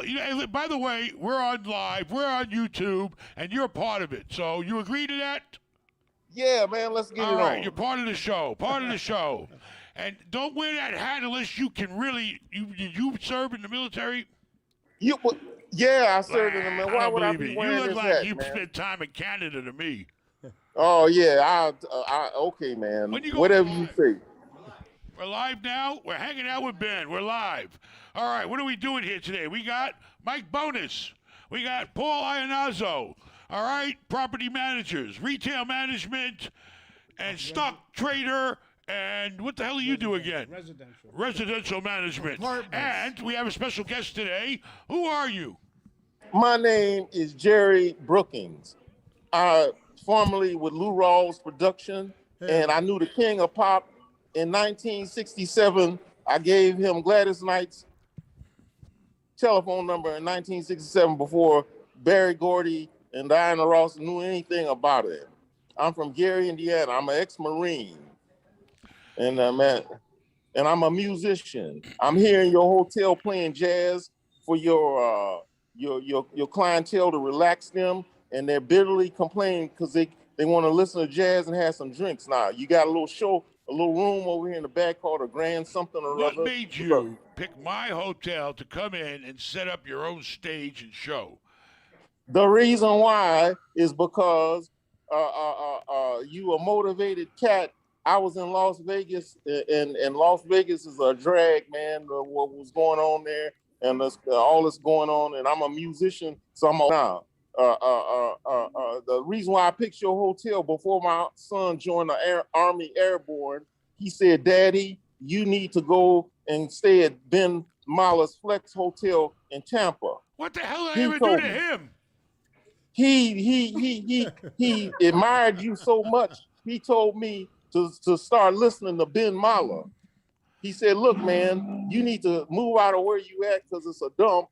Hey, by the way, we're on live, we're on YouTube, and you're part of it. So you agree to that? Yeah, man, let's get All it right, on. you're part of the show. Part of the show. And don't wear that hat unless you can really. You serve in the military? You, yeah, I served in the man. I Why don't would I believe be it. You wearing look this like hat, you've man? spent time in Canada to me. Oh yeah, okay, man. When you going Whatever you live? say. We're live now. We're hanging out with Ben. We're live. All right, what are we doing here today? We got Mike Bonus. We got Paul Iannazzo. All right, property managers, retail management, and stock trader. And what the hell do you do again? Residential management. And we have a special guest today. Who are you? My name is Jerry Brookings. I formerly with Lou Rawls Production, and I knew the King of Pop in 1967. I gave him Gladys Knight's telephone number in 1967 before Barry Gordy and Diana Ross knew anything about it. I'm from Gary, Indiana. I'm an ex-Marine, and I'm a musician. I'm here in your hotel playing jazz for your clientele to relax them, and they're bitterly complaining because they want to listen to jazz and have some drinks. Now you got a little show, a little room over here in the back called a Grand something or What other. made you pick my hotel to come in and set up your own stage and show? The reason why is because you a motivated cat. I was in Las Vegas, and Las Vegas is a drag, man. What was going on there, and all that's going on, and I'm a musician, so I'm now. The reason why I picked your hotel before my son joined the Army Airborne, he said, "Daddy, you need to go and stay at Ben Mallah's Flex Hotel in Tampa." What the hell did I ever do to him? He admired you so much. He told me to start listening to Ben Mallah. He said, "Look, man, you need to move out of where you at because it's a dump.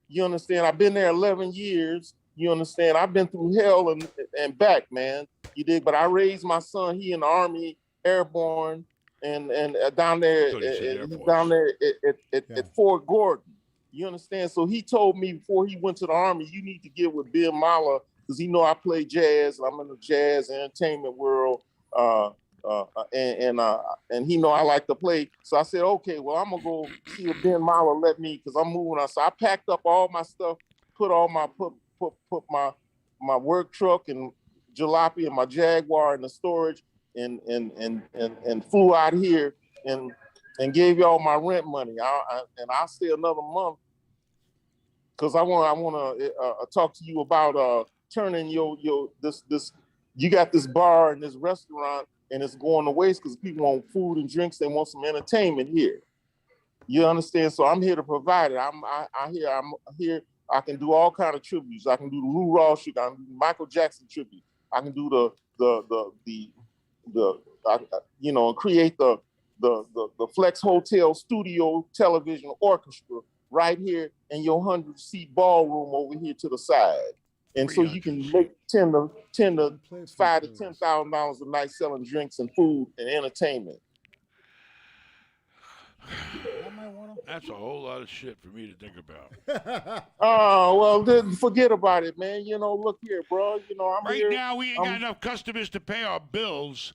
You understand? I've been there 11 years. You understand? I've been through hell and back, man. You dig? But I raised my son. He in the Army Airborne and down there at Fort Gordon. You understand? So he told me before he went to the Army, you need to get with Ben Mallah because he know I play jazz. I'm in the jazz entertainment world, and he know I like to play. So I said, okay, well, I'm gonna go see if Ben Mallah let me because I'm moving on. So I packed up all my stuff, put my work truck and jalopy and my Jaguar in the storage, and flew out here and gave y'all my rent money. I'll stay another month because I want to talk to you about turning this. You got this bar and this restaurant, and it's going to waste because people want food and drinks. They want some entertainment here. You understand? So I'm here to provide it. I'm here. I can do all kind of tributes. I can do the Lou Rawls tribute. I can do Michael Jackson tribute. I can do create the Flex Hotel Studio Television Orchestra right here in your 100-seat ballroom over here to the side. And so you can make $5,000 to $10,000 a night selling drinks and food and entertainment. That's a whole lot of shit for me to think about. Oh, well, then forget about it, man. Look here, bro. I'm right here. Now, we ain't got enough customers to pay our bills.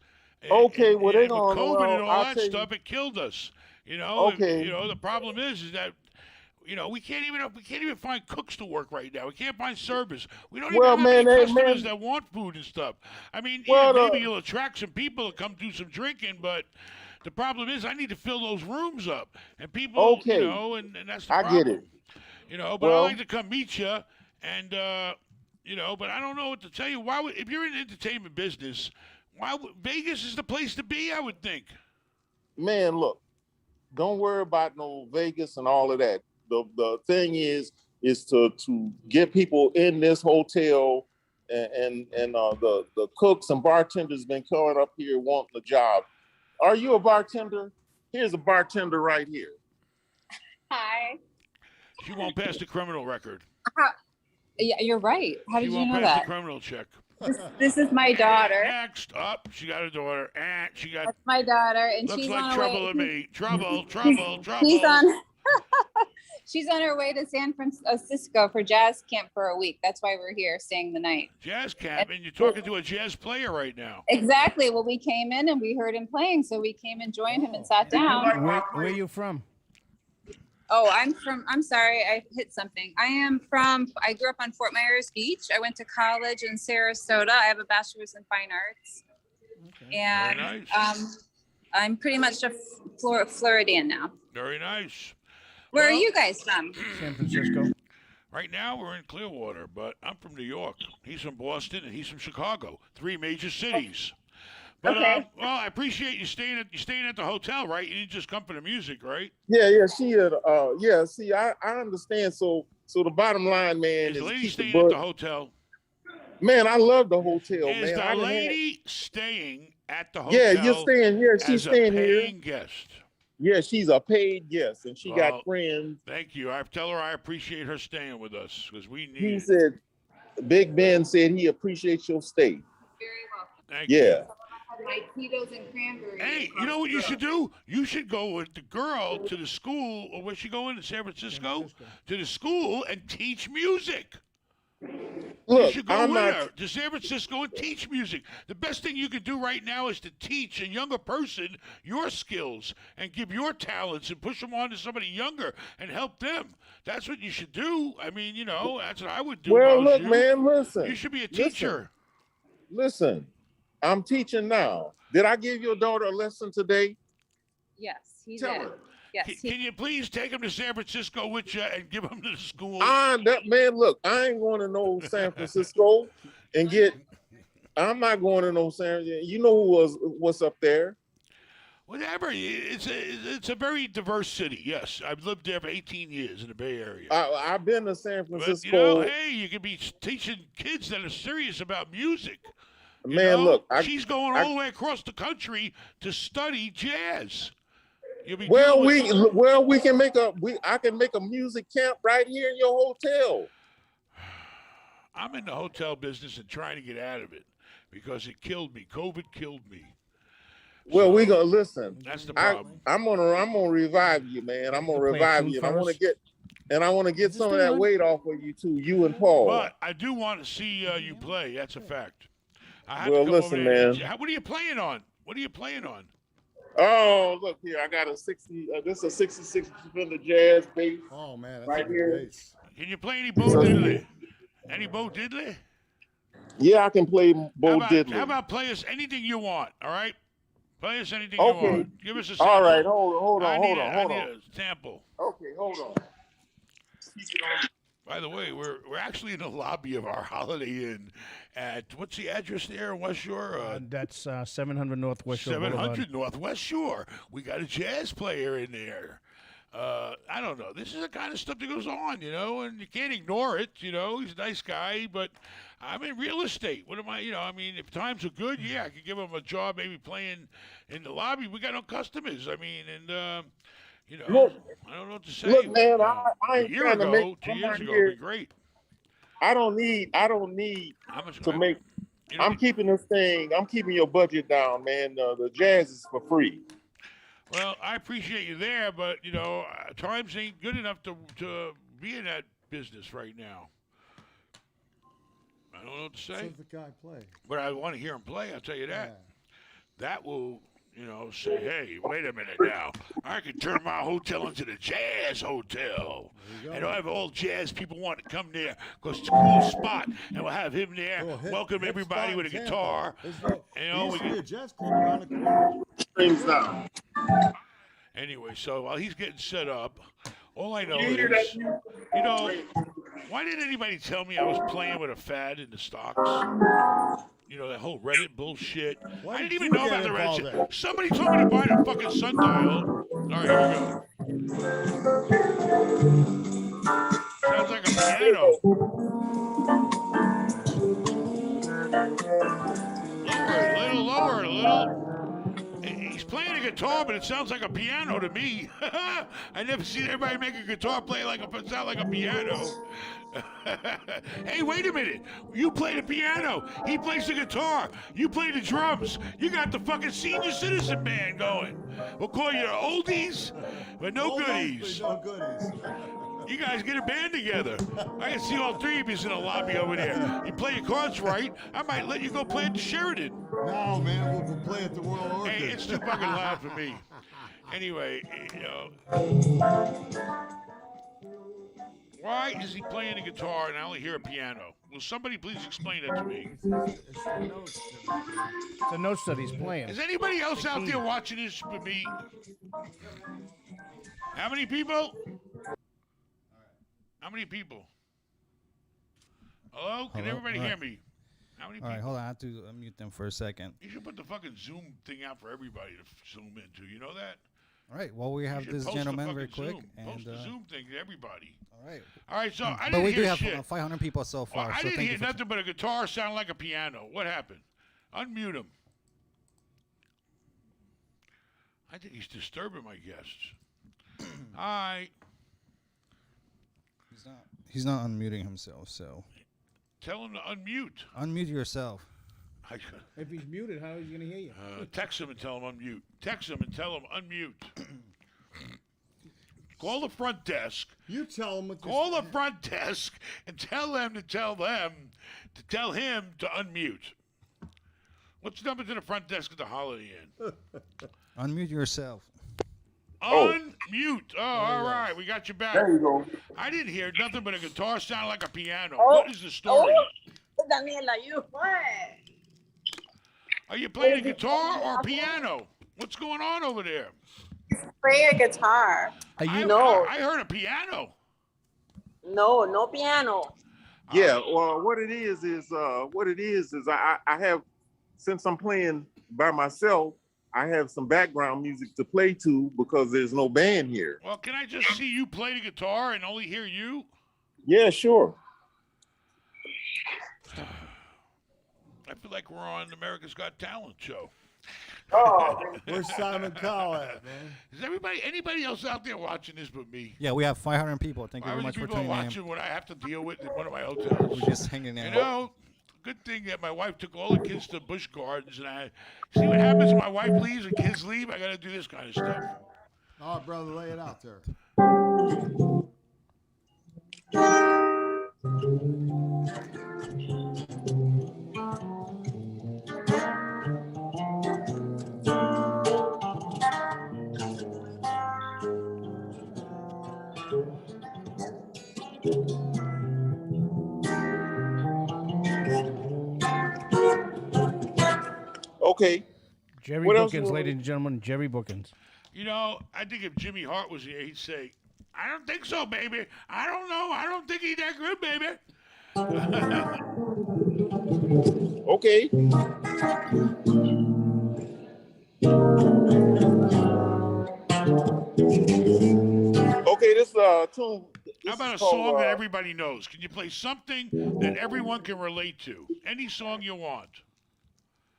Okay, well, they're going to. COVID and all that stuff, it killed us. Okay. The problem is that we can't even find cooks to work right now. We can't find servers. We don't even have any customers that want food and stuff. I mean, maybe you'll attract some people to come do some drinking, but the problem is I need to fill those rooms up. And people, and that's the problem. I get it. But I like to come meet you, and, but I don't know what to tell you. If you're in the entertainment business, Vegas is the place to be, I would think. Man, look, don't worry about no Vegas and all of that. The thing is to get people in this hotel, and the cooks and bartenders been coming up here wanting a job. Are you a bartender? Here's a bartender right here. Hi. She won't pass the criminal record. Yeah, you're right. How did you know that? She won't pass the criminal check. This is my daughter. Next up, she got a daughter. That's my daughter, and looks she's like on trouble way. to me. Trouble. She's on. She's on her way to San Francisco for jazz camp for a week. That's why we're here staying the night. Jazz camp, and you're talking to a jazz player right now. Exactly. Well, we came in and we heard him playing, so we came and joined him and sat down. Where are you from? Oh, I'm sorry, I hit something. I grew up on Fort Myers Beach. I went to college in Sarasota. I have a bachelor's in fine arts. Okay. And Very nice. I'm pretty much a Floridian now. Very nice. Where Well, are you guys from? San Francisco. Right now, we're in Clearwater, but I'm from New York. He's from Boston, and he's from Chicago. 3 major cities. But, Okay. well, I appreciate you staying at the hotel, right? You didn't just come for the music, right? Yeah. She had. Yeah. See, I understand. So the bottom line, man, Is is the lady keep staying the at bud- the hotel? Man, I love the hotel, Is man. the I done had- lady staying at the hotel? Yeah, you're staying here. She's as a staying here. paying guest. Yeah, she's a paid guest, and she Well, got friends. Thank you. I tell her I appreciate her staying with us because we need He it. said, Big Ben said he appreciates your stay. Very welcome. Thank you. Yeah. My Tito's and cranberry. Hey, you know what you should do? You should go with the girl to the school, or where's she going, in San Francisco? To the school and teach music. You Look, should go I'm with not. her to San Francisco and teach music. The best thing you could do right now is to teach a younger person your skills and give your talents and push them on to somebody younger and help them. That's what you should do. I mean, you know, that's what I would do. if I Well, was look, you. man, listen. You should be a Listen. teacher. Listen, I'm teaching now. Did I give your daughter a lesson today? Yes, he Tell did. her. Yes, Can you please take him to San Francisco with you and give him to the school? Man, look, I ain't going to no San Francisco and get. I'm not going to no San. You know what's up there? Whatever. It's a very diverse city. Yes, I've lived there for 18 years in the Bay Area. I've been to San But, Francisco. you know, hey, you could be teaching kids that are serious about music. You Man, know? look, she's going all the way across the country to study jazz. You'll be well, dealing with- we can make I can make a music camp right here in your hotel. I'm in the hotel business and trying to get out of it because it killed me. COVID killed me. Well, So, we gonna listen. That's the I, problem. I'm gonna revive you, man. I'm gonna Play a revive tune you. for And I want us? to get Is this some of thing that on? weight off of you too. You and Paul. But I do want to see you play. That's a fact. I have Well, to come listen, over there. man. What are you playing on? What are you playing on? Oh, look here. I got a 60. This is a 66 Fender jazz bass. Oh man, that's Right a good here. bass. Can you play any Bo Diddley? Any Bo Diddley? Yeah, I can play Bo How Diddley. about play us anything you want? All right, play us anything Okay. you want. Give us a sample. All right, hold I on, need hold a- on, I hold need on. a sample. Okay, hold on. By the way, we're actually in the lobby of our Holiday Inn at what's the address there in West Shore? That's 700 Northwest Shore Boulevard. 700 Northwest Shore. We got a jazz player in there. I don't know. This is the kind of stuff that goes on, you know, and you can't ignore it. You know, he's a nice guy, but I'm in real estate. What am I? You know, I mean, if times are good, yeah, I could give him a job, maybe playing in the lobby. We got no customers. I mean, and you know, Look- I don't know what to say. Look, man, a I ain't year trying to ago, make. 2 I'm years not ago, here. would be great. I don't need How much to make. you know, I'm keeping this thing. I'm keeping your budget down, man. The jazz is for free. Well, I appreciate you there, but you know, times ain't good enough to be in that business right now. I don't know what to So say, does the guy play? but I want to hear him play. I'll tell you that. Yeah. That will, you know, say, hey, wait a minute now. I can turn my hotel into the jazz hotel. There you go. And I'll have all jazz people want to come there because it's a cool spot. And we'll have him there, Well, welcome hit everybody spot with a in Tampa. guitar. There's no- You there know, used we to be can- a jazz club around the corner. Things down. Anyway, so while he's getting set up, all I know You hear is, that? you know, why didn't anybody tell me I was playing with a fad in the stocks? You know, that whole Reddit bullshit. Why I didn't did even you know get about the Reddit involved shit. in it? Somebody told me to buy the fucking sundial. All right, here we go. Sounds like a piano. Lower, a little. He's playing a guitar, but it sounds like a piano to me. I never seen everybody make a guitar play sound like a piano. Hey, wait a minute. You play the piano. He plays the guitar. You play the drums. You got the fucking senior citizen band going. We'll call you oldies, but no goodies. No goodies. You guys get a band together. I can see all three of you in the lobby over there. You play your cards right, I might let you go play at the Sheridan. No, man, we'll play at the World Orchid. Hey, it's too fucking loud for me. Anyway, why is he playing the guitar and I only hear a piano? Will somebody please explain that to me? It's the notes. It's the notes that he's playing. Is anybody else out there watching this but me? How many people? How many people? Hello? Can Hello? everybody All hear right. me? How many All right, people? hold on. I have to unmute them for a second. You should put the fucking Zoom thing out for everybody to Zoom into. You know that? All right. Well, we You have should this post the gentleman very fucking quick, Zoom. Post and the Zoom thing to everybody. all right. All right, so I But didn't we do hear have shit. 500 people so far. Well, I so didn't thank hear you for nothing but a guitar sound like a piano. What happened? Unmute him. I think he's disturbing my guests. Hi. He's not unmuting himself. So Tell him to unmute. unmute yourself. I, If he's muted, how is he gonna hear you? text him and tell him unmute. Text him and tell him unmute. Call the front desk. You tell them what Call the front desk and tell them to tell him to unmute. What's the number to the front desk at the Holiday Inn? Unmute yourself. Unmute. Oh, all right. We got you back. There you go. I didn't hear nothing but a guitar sound like a piano. Oh. What is the story? Daniela, you what? Are you playing a guitar or a piano? What's going on over there? Play a guitar. I heard a piano. No, no piano. Yeah, well, what it is I have, since I'm playing by myself, I have some background music to play to because there's no band here. Well, can I just see you play the guitar and only hear you? Yeah, sure. I feel like we're on America's Got Talent show. Where's Simon Cowell at, man? Is anybody else out there watching this but me? Yeah, we have 500 people. Thank you Why very many much for people are tuning in. watching what I have to deal with in one of my hotels? We're just hanging You out. know, good thing that my wife took all the kids to Busch Gardens, and I see what happens when my wife leaves and kids leave. I got to do this kind of stuff. All right, brother, lay it out there. Okay. Jerry What else Bookins, will- ladies and gentlemen, Jerry Bookins. You know, I think if Jimmy Hart was here, he'd say, "I don't think so, baby. I don't know. I don't think he's that good, baby." Okay. Okay, this tune. How about a song that everybody knows? Can you play something that everyone can relate to? Any song you want.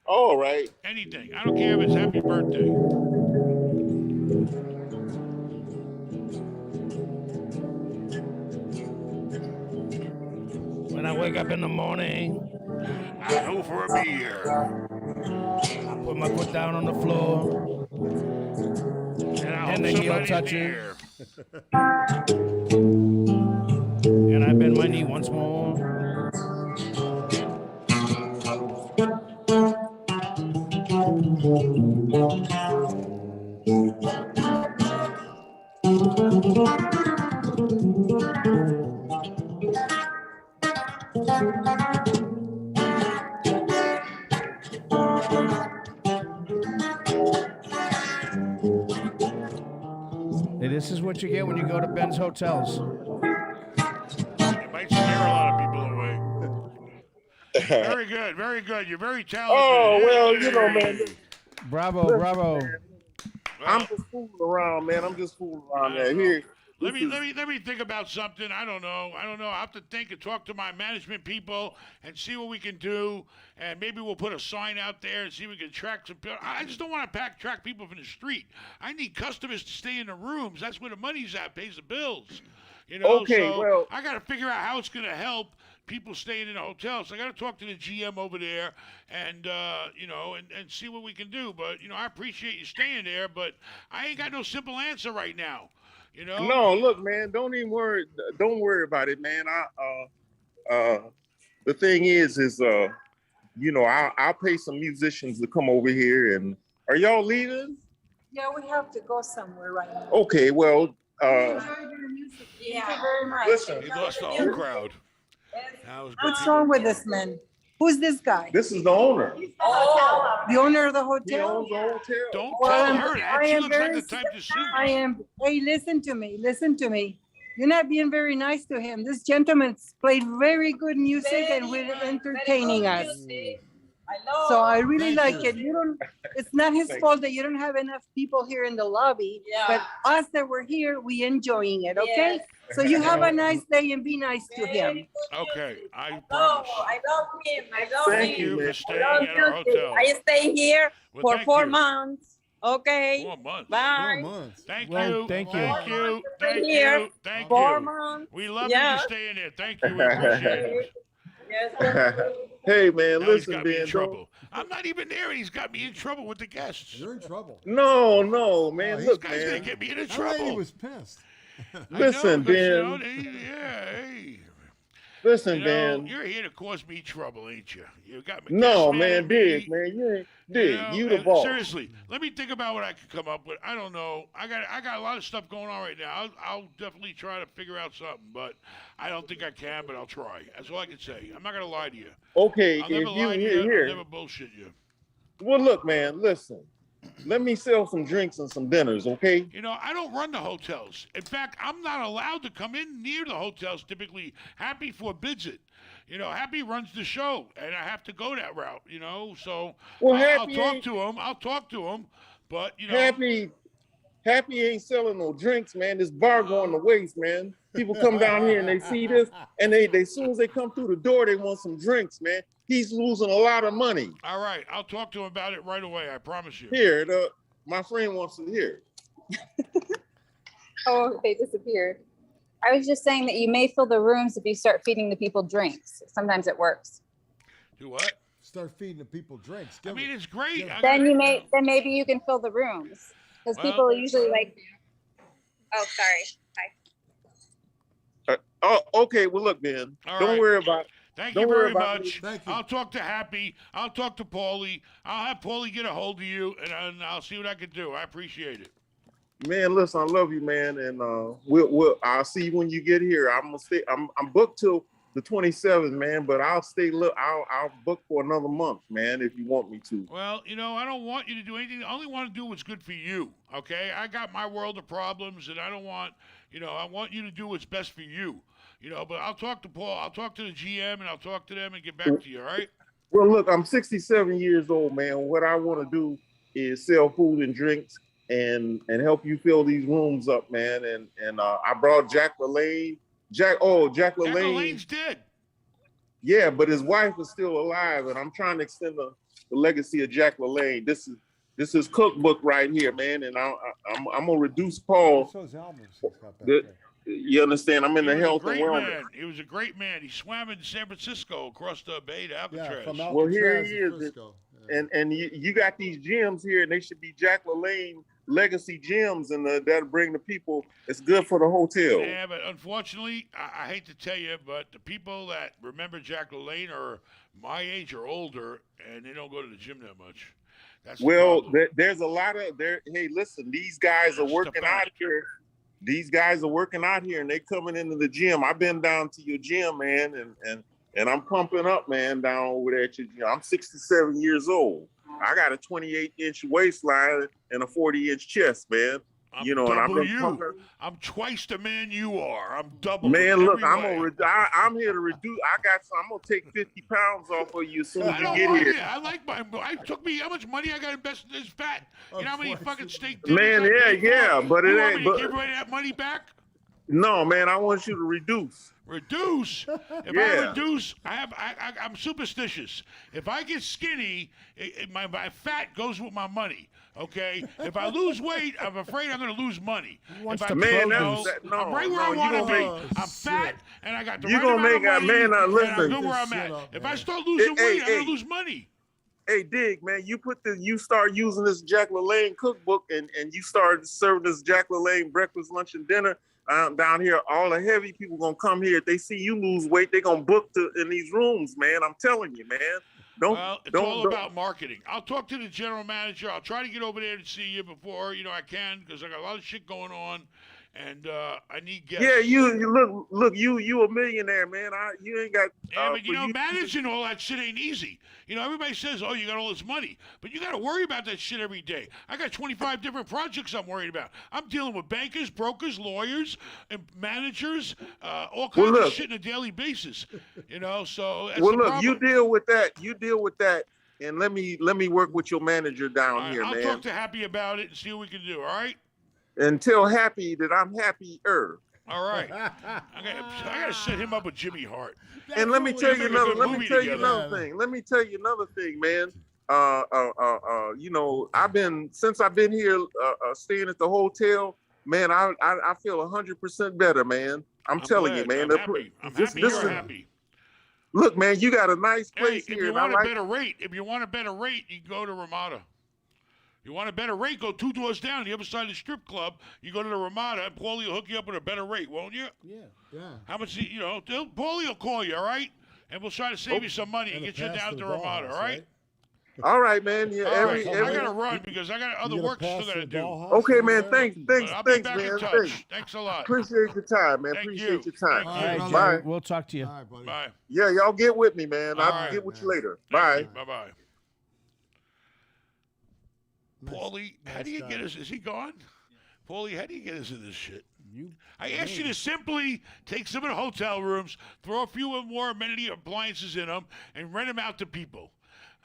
All right. Anything. I don't care if it's Happy Birthday. When I wake up in the morning, I go for a beer. I put my foot down on the floor, And I And hope the heel somebody's touches. near. and I bend my knee once more. Hey, this is what you get when you go to Ben's Hotels. It might scare a lot of people away. Very good, very good. You're very talented. Oh, well, you know, man. Bravo, bravo. I'm just fooling around, man. I'm just fooling around there. Here. Let me think about something. I don't know. I have to think and talk to my management people and see what we can do. And maybe we'll put a sign out there and see if we can track some people. I just don't want to track people from the street. I need customers to stay in the rooms. That's where the money's at, pays the bills. You know, Okay, so well- I got to figure out how it's going to help people staying in a hotel. So I got to talk to the GM over there and, you know, and see what we can do. But, you know, I appreciate you staying there, but I ain't got no simple answer right now. You know? No, look, man, don't even worry. Don't worry about it, man. The thing is, you know, I'll pay some musicians to come over here. And are y'all leaving? Yeah, we have to go somewhere right now. Okay, well, Yeah. Very much. listen. He lost the whole crowd. That was good. What's wrong with this man? Who's this guy? This is the owner. The owner of the He hotel? owns the hotel. Don't Well, tell her that. I She am looks like very the type to sue. Hey, listen to me. Listen to me. You're not being very nice to him. This gentleman's played very good music and will entertaining us. So I really Thank like you. it. You don't, it's not his fault that you don't have enough people here in the lobby, but us that were here, we enjoying it, okay? So you have a nice day and be nice to him. Okay, I No, promise. I love him. I love Thank Thank him. you man. for staying I love at our music. hotel. I stay here Well, for thank 4 you. months. Okay. 4 months. 4 Bye. months. Thank Well, you. thank you. Thank you. Right Thank here. you. Thank 4 you. months. We love Yeah. that you're staying there. Thank you. We appreciate it. Yes. Hey, man, Now he's listen, got me in man. trouble. I'm not even there, and he's got me in trouble with the guests. You're in trouble. No, Oh, man. This Look, guy's gonna man. get me into That lady trouble. was pissed. I know, Listen, because, you know, Ben. yeah, hey. Listen, You know, Ben. you're here to cause me trouble, ain't you? You got me. No, guess mad man, at me. dig, man. You ain't dig. know, You the and boss. Seriously, let me think about what I could come up with. I don't know. I got a lot of stuff going on right now. I'll definitely try to figure out something, but I don't think I can. But I'll try. That's all I can say. I'm not gonna lie to you. Okay, I'll if never you lie to you. I'll here. never bullshit you. Well, look, man. Listen. Let me sell some drinks and some dinners, okay? You know, I don't run the hotels. In fact, I'm not allowed to come in near the hotels typically. Happy forbids it. You know, Happy runs the show, and I have to go that route, you know? So Well, I'll Happy talk ain't- to him. I'll talk to him. But, you know. Happy ain't selling no drinks, man. This bar going to waste, man. People come down here and they see this, and they as soon as they come through the door, they want some drinks, man. He's losing a lot of money. All right. I'll talk to him about it right away. I promise you. Here, my friend wants to hear. Oh, they disappeared. I was just saying that you may fill the rooms if you start feeding the people drinks. Sometimes it works. Do what? Start feeding the people drinks. I Give mean, it- it's great. Yeah. I Then gotta- maybe you can fill the rooms because Well- people usually like. Oh, sorry. Hi. Oh, okay. Well, look, man. All Don't right. worry about. Thank Don't you worry very about much. Thank you. I'll talk to Happy. I'll talk to Paulie. I'll have Paulie get a hold of you, and I'll see what I can do. I appreciate it. Man, listen, I love you, man, and I'll see you when you get here. I'm gonna stay. I'm booked till the 27th, man, but I'll stay. I'll book for another month, man, if you want me to. Well, you know, I don't want you to do anything. I only want to do what's good for you, okay? I got my world of problems, and I don't want, you know, I want you to do what's best for you, you know, but I'll talk to Paul. I'll talk to the GM, and I'll talk to them and get back to you, all right? Well, look, I'm 67 years old, man. What I want to do is sell food and drinks and help you fill these rooms up, man. And I brought Jack LaLanne. Jack Jack LaLanne. LaLanne's dead. Yeah, but his wife is still alive, and I'm trying to extend the legacy of Jack LaLanne. This is his cookbook right here, man. And I'm gonna reduce Paul. What's those albums he's got back The- there? You understand? I'm in the He was a health and great wellness. man. He was a great man. He swam in San Francisco across the bay to Alcatraz. Yeah, from Well, here Alcatraz he to is. Frisco. Yeah. And you got these gyms here, and they should be Jack LaLanne legacy gyms, and that'll bring the people. It's good for the hotel. Yeah, but unfortunately, I hate to tell you, but the people that remember Jack LaLanne are my age or older, and they don't go to the gym that much. That's the Well, problem. there's a lot of there. Hey, listen, these guys are That's the working out fact. here. These guys are working out here, and they coming into the gym. I've been down to your gym, man, and I'm pumping up, man, down over there at your gym. I'm 67 years old. I got a 28-inch waistline and a 40-inch chest, man. I'm You know, and I've double been you. pumping. I'm twice the man you are. I'm double. Man, in look, every way. I'm here to reduce. I'm gonna take 50 pounds off of you as soon as I you don't get want here. it. I like my. I took me how much money I got invested in this fat. You know how many Unfortunately. fucking steak dinners Man, I paid for? yeah, but You it want ain't. me to But give away that money back? no, man, I want you to reduce. Reduce? If I reduce, I'm superstitious. If I get skinny, my fat goes with my money. Okay? If I lose weight, I'm afraid I'm going to lose money. wants If to I Man, produce. I'm right where I want to be. I'm fat, and I got the You right gonna amount of make a money, man, and I'm listen. good where I'm Shut at. up, If man. I start losing Hey, weight, I'm hey. going to lose money. Hey, Dig, man, you start using this Jack LaLanne cookbook and you start serving this Jack LaLanne breakfast, lunch, and dinner down here. All the heavy people gonna come here. If they see you lose weight, they gonna book in these rooms, man. I'm telling you, man. It's all about marketing. I'll talk to the general manager. I'll try to get over there to see you before I can, because I got a lot of shit going on, and I need guests. Yeah, you look, you a millionaire, man. You ain't got. Yeah, but managing all that shit ain't easy. Everybody says, "Oh, you got all this money," but you got to worry about that shit every day. I got 25 different projects I'm worried about. I'm dealing with bankers, brokers, lawyers, and managers, all kinds of shit on a daily basis. So that's the problem. You deal with that. And let me work with your manager down here, I'll man. talk to Happy about it and see what we can do. All right. And tell Happy that I'm happier. All right. I gotta set him up with Jimmy Hart. And let me tell you another. Let me tell you together. another thing. Let me tell you another thing, man. Since I've been here, staying at the hotel, man. I feel 100% better, man. I'm telling you, man. I'm happy. You're happy. Look, man, you got a nice place If here. you want a better rate, you can go to Ramada. You want a better rate, go 2 doors down, the other side of the strip club. You go to the Ramada, and Paulie will hook you up with a better rate, won't you? Yeah. How much, Paulie will call you, all right? And we'll try to save you some money and get you down to Ramada, all right? All right, man. Yeah, All right. I got to run because I got other work still got to do. Okay, man. Thanks, I'll be back man. in touch. Thanks a lot. Appreciate your time, man. Thank Appreciate you. your time. All right, Bye. Jerry, we'll talk to you. All right, buddy. Bye. Yeah, y'all get with me, man. All I'll right, get with man. you later. Bye. Bye-bye. Paulie, how do you get us? Is he gone? Paulie, how do you get us in this shit? I asked you to simply take some of the hotel rooms, throw a few more amenity appliances in them, and rent them out to people.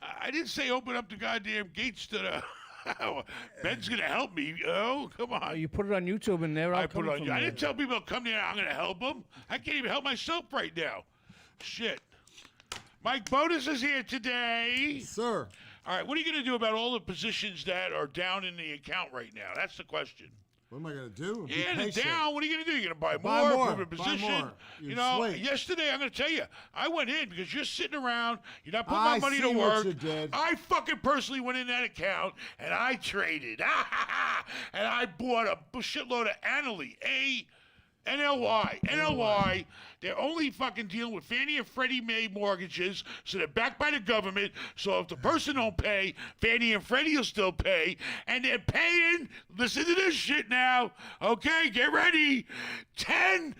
I didn't say open up the goddamn gates to the... Ben's going to help me. Oh, come on. You put it on YouTube and they're all I put it coming on from you. I there. didn't tell people to come there. I'm going to help them. I can't even help myself right now. Shit. Mike Bonus is here today. Sir. All right, what are you going to do about all the positions that are down in the account right now? That's the question. What am I going to do? Be Yeah, they're patient. down. What are you going to do? You're going to Buy buy more. move a Buy position? more. You You know, wait. yesterday, I'm going to tell you, I went in because you're sitting around. You're not putting my I money see to what work. you did. I fucking personally went in that account, and I traded. And I bought a shitload of NLY. They're only fucking dealing with Fannie and Freddie Mae mortgages, so they're backed by the government. So if the person don't pay, Fannie and Freddie will still pay. And they're paying, listen to this shit now, okay, get ready, 10%.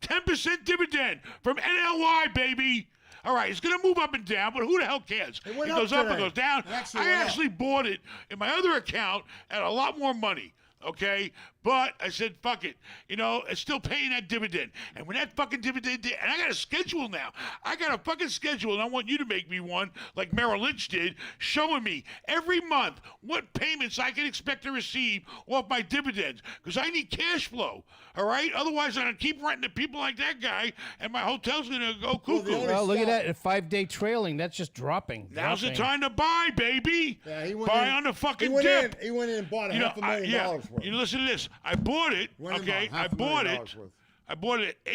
10% dividend from NLY, baby. All right, it's going to move up and down, but who the hell cares? It went It up goes up, it today. goes down. It actually I went up. actually bought it in my other account at a lot more money. Okay, but I said, fuck it. It's still paying that dividend. And when that fucking dividend, and I got a schedule now. I got a fucking schedule, and I want you to make me one, like Merrill Lynch did, showing me every month what payments I can expect to receive off my dividends, because I need cash flow, all right? Otherwise, I'm going to keep renting to people like that guy, and my hotel's going to go cuckoo. Well, look at that. A 5-day trailing. That's just dropping. Now's the dropping. time to buy, baby. Yeah, he went Buy in, on the fucking he went dip. In, he went in and bought $500,000 worth. Listen to this. I bought it. Went in and Okay, bought I bought it. $500,000 worth. I bought it at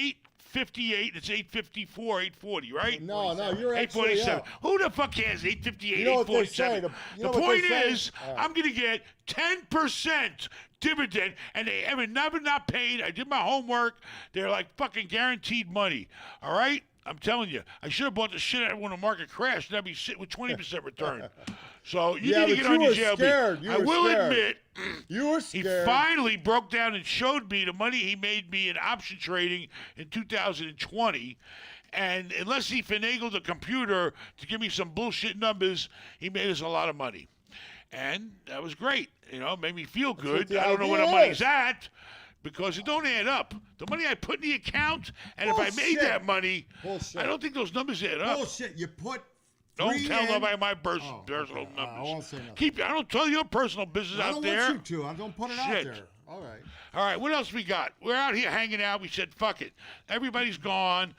$8.58. It's $8.54, $8.40, right? No, you're actually $8.47. up. Who the fuck cares? $8.58, You know what they say, $8.47. you know The what point they say? is, All right. I'm gonna get 10% dividend, and they have never not paid. I did my homework. They're like fucking guaranteed money. All right. I'm telling you, I should have bought the shit out when the market crashed, and I'd be sitting with 20% return. So you Yeah, need to but get you on your were jail scared. beat. You I were will scared. admit, You were he scared. finally broke down and showed me the money he made me in option trading in 2020. And unless he finagled the computer to give me some bullshit numbers, he made us a lot of money. And that was great. Made me feel what good. the I don't know where the idea money's is. at, because it don't add up. The money I put in the account, and if I made Bullshit. that money, Bullshit. I don't think those numbers add up. Bullshit. You put Don't three tell in. nobody my personal okay. numbers. I won't say nothing. I don't tell your personal business I out don't there. want you to. I don't put it out Shit. there. All right. All right, what else we got? We're out here hanging out. We said, fuck it. Everybody's gone.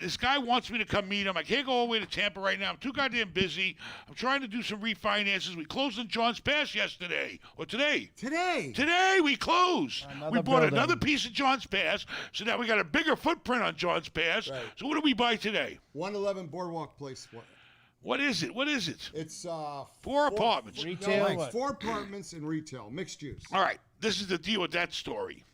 This guy wants me to come meet him. I can't go all the way to Tampa right now. I'm too goddamn busy. I'm trying to do some refinances. We closed on John's Pass yesterday. Or today. Today we closed. We bought another piece of John's Pass. So now we got a bigger footprint on John's Pass. Right. So what did we buy today? 111 Boardwalk Place. What is it? What is it? It's Four apartments. Retail. No, what? 4 apartments and retail, mixed use. All right, this is the deal with that story.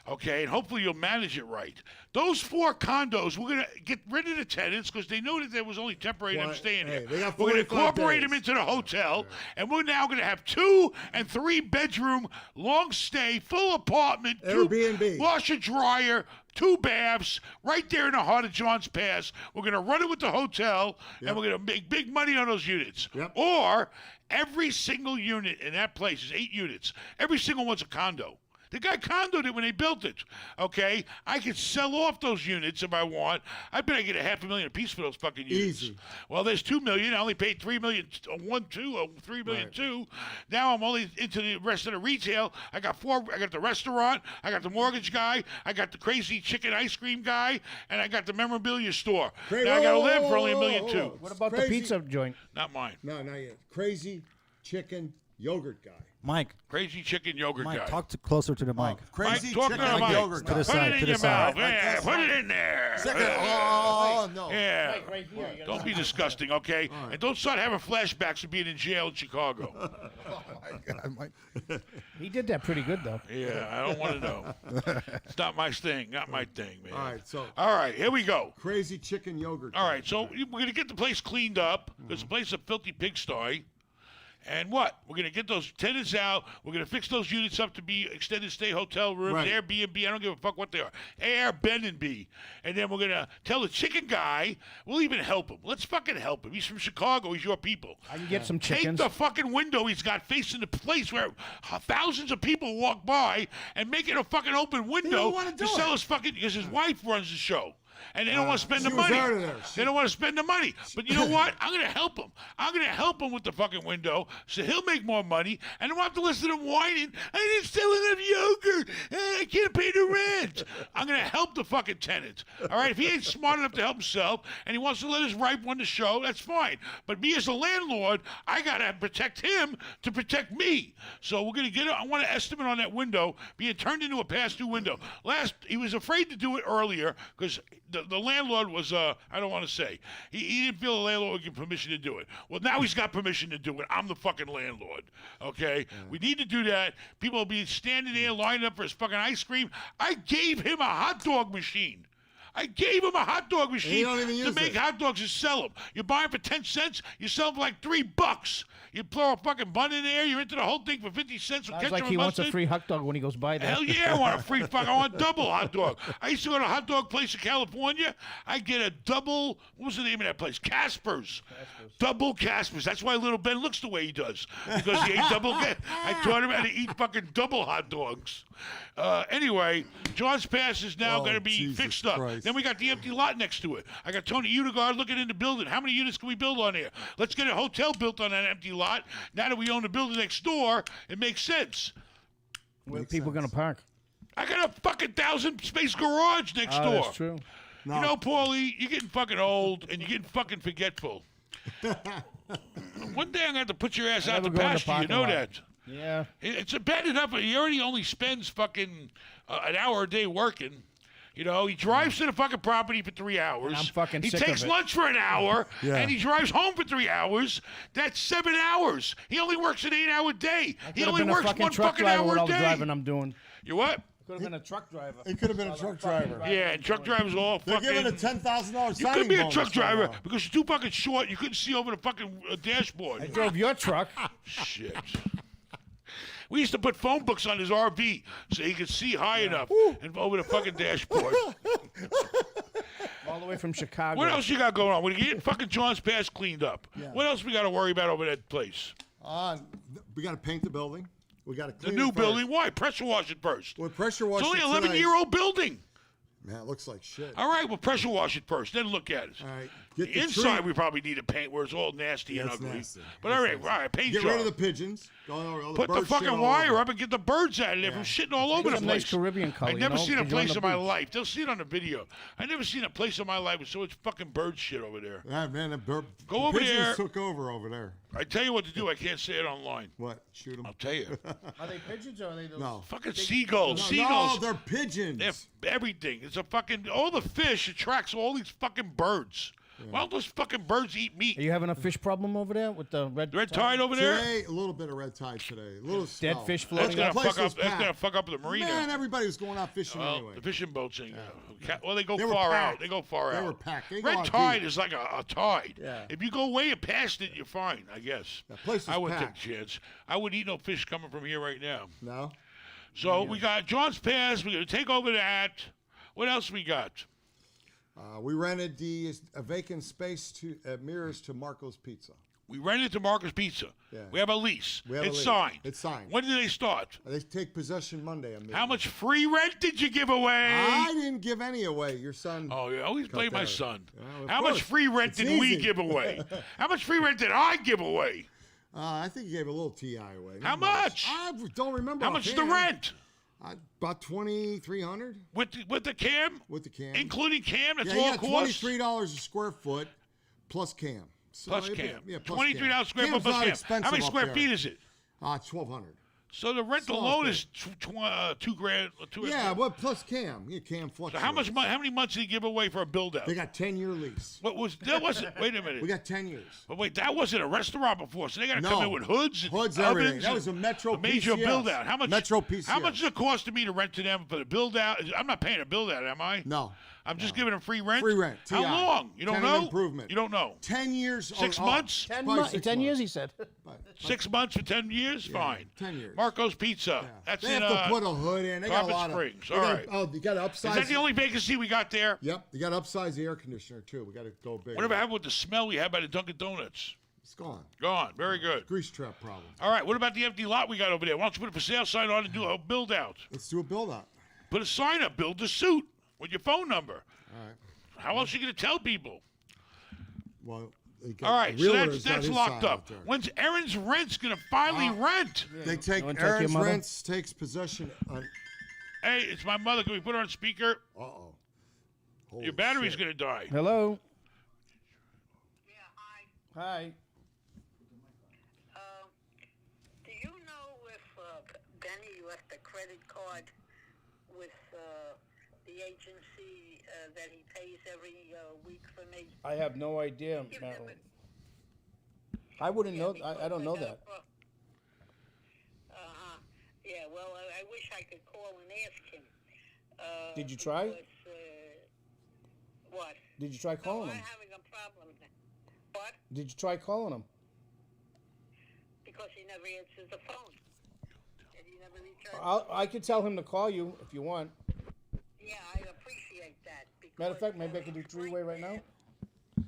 Okay, and hopefully you'll manage it right. Those 4 condos, we're going to get rid of the tenants because they knew that there was only temporary them staying hey, here. they got We're going to 45 incorporate days. them into the hotel, and we're now going to have 2 and 3 bedroom, long stay, full apartment, Airbnb. 2 washer dryer, 2 baths, right there in the heart of John's Pass. We're going to run it with the hotel, and we're going to make big money on those units. Yep. Or every single unit in that place is 8 units. Every single one's a condo. The guy condoed it when they built it. Okay, I could sell off those units if I want. I bet I get $500,000 a piece for those fucking units. Easy. Well, there's $2 million. I only paid $3 million, $3 million two. Now I'm only into the rest of the retail. I got 4. I got the restaurant. I got the mortgage guy. I got the crazy chicken ice cream guy, and I got the memorabilia store. Now I got to live for only $1 million too. What about the Crazy. pizza joint? Not mine. No, not yet. Crazy chicken yogurt guy. Mike, Crazy chicken yogurt Mike, guy. talk closer to the mic. Crazy Mike, talk chicken to the mic. yogurt To guy. the Put side, it in to the your side. mouth. Yeah, That's put it in there. Second. Oh, no. Yeah. Right here. You Don't be disgusting, okay? And don't start having flashbacks of being in jail in Chicago. Oh my God, Mike. He did that pretty good, though. Yeah, I don't want to know. It's not my thing. Not my thing, man. All right, so All right, here we go. crazy chicken yogurt. All guy. right, so we're going to get the place cleaned up because the place is a filthy pigsty. And what? We're going to get those tenants out. We're going to fix those units up to be extended stay hotel rooms, Right. Airbnb. I don't give a fuck what they are. Airbnb. And then we're going to tell the chicken guy, we'll even help him. Let's fucking help him. He's from Chicago. He's your people. I can get some Take chickens. the fucking window he's got facing the place where thousands of people walk by and make it a fucking open window wanna do to sell it. his fucking, because his wife runs the show. And they don't want to spend the she was money. out of there. They don't want to spend the money. But you know what? I'm going to help him. I'm going to help him with the fucking window so he'll make more money. And I won't have to listen to him whining. I didn't sell enough yogurt. I can't pay the rent. I'm going to help the fucking tenant. All right? If he ain't smart enough to help himself and he wants to let his wife run the show, that's fine. But me as a landlord, I got to protect him to protect me. So we're going to get I want an estimate on that window being turned into a pass-through window. He was afraid to do it earlier because the landlord was, I don't want to say, he didn't feel the landlord would give permission to do it. Well, now he's got permission to do it. I'm the fucking landlord, okay? We need to do that. People will be standing there lining up for his fucking ice cream. I gave him a hot dog machine. I gave him a hot dog machine don't even to use make it. hot dogs and sell them. You buy them for 10 cents, you sell them for like $3. You throw a fucking bun in there, you're into the whole thing for 50 cents with Sounds ketchup like and he wants a mustard. free hot dog when he goes by there. Hell yeah, I want a free fuck. I want double hot dog. I used to go to a hot dog place in California. I get a double, what was the name of that place? Casper's. Double Casper's. That's why little Ben looks the way he does. Because he ate double. I taught him how to eat fucking double hot dogs. Anyway, John's Pass is now Oh, going to be Jesus fixed up. Christ. Then we got the empty lot next to it. I got Tony Udegaard looking in the building. How many units can we build on there? Let's get a hotel built on that empty lot. Now that we own the building next door, it makes sense. Where are people going to park? I got a fucking 1,000-space garage next door. That's true. You know, Paulie, you're getting fucking old and you're getting fucking forgetful. One day I'm going to have to put your ass out never to go in the pasture. You parking know lot. that. Yeah. It's bad enough. He already only spends fucking an hour a day working. You know, he drives to the fucking property for 3 hours. I'm fucking He sick takes of it. lunch for an hour, Yeah. and he drives home for 3 hours. That's 7 hours. He only works an 8-hour day. He Could have only been a works fucking one truck fucking driver hour with a all the day. driving I'm doing. You what? Could have been a truck driver. He could have been a truck driver. Yeah, and truck drivers are all They're fucking. giving a $10,000 You signing couldn't be a bonus truck right driver now. because you're too fucking short. You couldn't see over the fucking dashboard. I drove your truck. Shit. We used to put phone books on his RV so he could see high enough and over the fucking dashboard. All the way from Chicago. What else you got going on? We're getting fucking John's Pass cleaned up. Yeah. What else we got to worry about over that place? We got to paint the building. We got to The clean new it first. building? Why? Pressure wash it first. We're pressure It's washing only an 11-year-old building. Man, it looks like shit. All right, well, pressure wash it first, then look at it. All right. The Get the inside, tree. we probably need to paint where it's all nasty Yeah, and it's ugly. nasty. But It's all right, nasty. all right, paint Get job. rid of the pigeons. All Put the bird shit fucking all wire over. up and get the birds out of there from shitting all over the Some place. nice Caribbean color. I've never you know, seen a 'cause you're on place the in my beach. life. They'll see it on the video. I never seen a place in my life with so much fucking bird shit over there. Ah, man, the Go the over pigeons there. took over there. I tell you what to do. I can't say it online. What? Shoot them? I'll tell you. Are they pigeons or are they those? No. Fucking seagulls. No, Seagulls. they're pigeons. They're everything. It's a fucking all the fish attracts all these fucking birds. Why don't those fucking birds eat meat? Are you having a fish problem over there with the red? Red tide over there? Today, a little bit of red tide today. A little Dead snow. fish That's floating gonna up. place fuck was up. That's packed. gonna fuck up the marina. Man, everybody was going out fishing Well, anyway. the fishing boats ain't. Well, they go They were far packed. out. They go far They out. were packed. They go Red out tide deep. is like a tide. Yeah. If you go way past it, you're fine, I guess. That place was I wouldn't packed. take a chance. I wouldn't eat no fish coming from here right now. No? So we got John's Pass. We're gonna take over that. What else we got? We rented a vacant space at Mirrors to Marco's Pizza. We rented to Marcus Pizza. Yeah. We have a lease. We have a it's lease. signed. It's signed. When did they start? They take possession Monday. On How much free rent did you give away? I didn't give any away. Your son. Oh, you always blame my that. son. Yeah, of How much course. free rent It's did we easy. give away? How much free rent did I give away? I think you gave a little TI away. How Not much? I don't remember. How much is the offhand. rent? About $2,300 With the cam? with the cam. Including cam? That's yeah, all yeah, cost? $23 a square foot plus cam. So Plus it'd be- cam. Yeah, plus $23 cam. square foot Cam's plus not cam. expensive How many up square there. feet is it? 1,200. So the rent Small alone thing. is $2,000. Yeah, well, plus cam. Yeah, cam So fluctuates. how many months did he give away for a build out? They got 10-year lease. What was that? Wasn't wait a minute. We got 10 years. But wait, that wasn't a restaurant before, so they got to No. come in with hoods, and Hoods, ovens, everything. That and was a Metro a major PCS. build out. How much? Metro PCS. How much does it cost to me to rent to them for the build out? I'm not paying a build out, am I? No. I'm just giving them free rent. Free rent, How TI. long? You don't Tenant know. improvement. You don't know. 10 years. 6 months? 10 Probably months. 6 10 years, months. he said. 6 months for 10 years? Fine. 10 years. Marco's Pizza. Yeah. That's they in have to put a hood in. They got a Carpet lot Springs. of. All They right. got, oh, you got to upsize. Is that the only vacancy we got there? Yep. You got to upsize the air conditioner too. We got to go big. Whatever happened with the smell we had by the Dunkin' Donuts? It's gone. Gone. Very good. Grease trap problem. All right. What about the empty lot we got over there? Why don't you put a for sale sign on and do a build out? Let's do a build out. Put a sign up. Build a suit with your phone number. All right. How else are you going to tell people? Well, they got- All right, so Realtor's got that's his locked sign up. out there. When's Aaron's rent's going to finally rent? They take wanna talk to your Aaron's mother? rents, takes possession. Hey, it's my mother. Can we put her on speaker? Uh-oh. Your battery's going to die. Hello. Yeah, hi. Hi. Do you know if Benny left a credit card with the agency that he pays every week for me? I have no idea, Give them Madeline. I wouldn't know. I don't know that. Uh-huh. Yeah, well, I wish I could call and ask him. Did you try? Because, what? Did you try calling I'm him? having a problem. What? Did you try calling him? Because he never answers the phone. And he never returns. I could tell him to call you if you want. Yeah, I appreciate that. Matter of fact, maybe I can do three-way right now.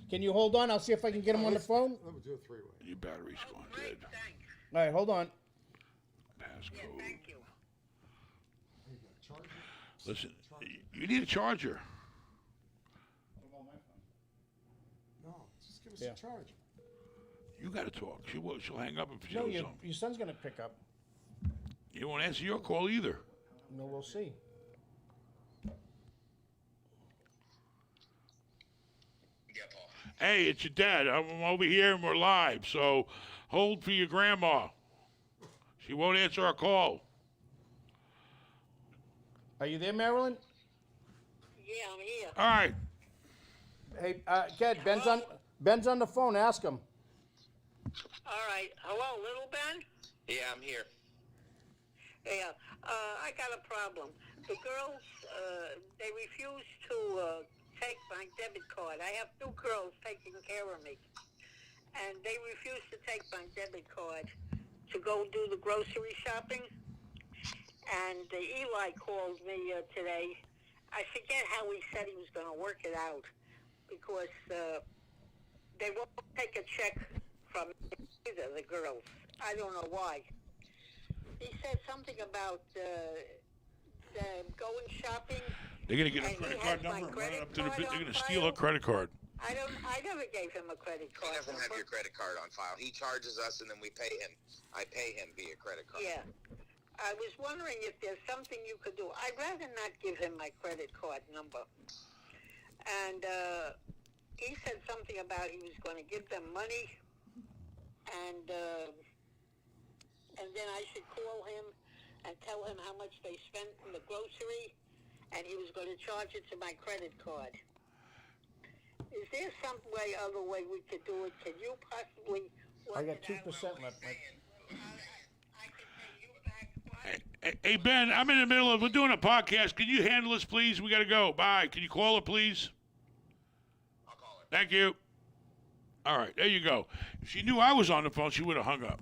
Can you hold on? I'll see if I can get him on the phone. Let me do a three-way. Your battery's going Great, dead. thanks. All right, hold on. Yeah, Passcode. thank you. Listen, you need a charger. No, just give us Yeah. a charge. You got to talk. She'll hang up if she No, does your something. son's gonna pick up. You won't answer your call either. No, we'll see. Hey, it's your dad. I'm over here and we're live. So hold for your grandma. She won't answer our call. Are you there, Marilyn? Yeah, I'm here. All right. Hey, Ked, Ben's on the phone. Ask him. All right. Hello, little Ben? Yeah, I'm here. Yeah. I got a problem. The girls, they refuse to take my debit card. I have two girls taking care of me. And they refuse to take my debit card to go do the grocery shopping. And Eli called me today. I forget how he said he was going to work it out because they won't take a check from either the girls. I don't know why. He said something about going shopping. They're gonna get a And he credit has card my number and run it credit up to the. card They're on gonna steal her file. credit card. I never gave him a credit He card. doesn't have number. your credit card on file. He charges us, and then we pay him. I pay him via credit card. Yeah. I was wondering if there's something you could do. I'd rather not give him my credit card number. And he said something about he was going to give them money, and then I should call him and tell him how much they spent in the grocery, and he was going to charge it to my credit card. Is there some other way we could do it? Can you possibly work I got it out? 2% left, Mike. I can pay you back. Hey, Ben, I'm in the middle of. We're doing a podcast. Can you handle this, please? We gotta go. Bye. Can you call her, please? I'll call her. Thank you. All right, there you go. If she knew I was on the phone, she would have hung up.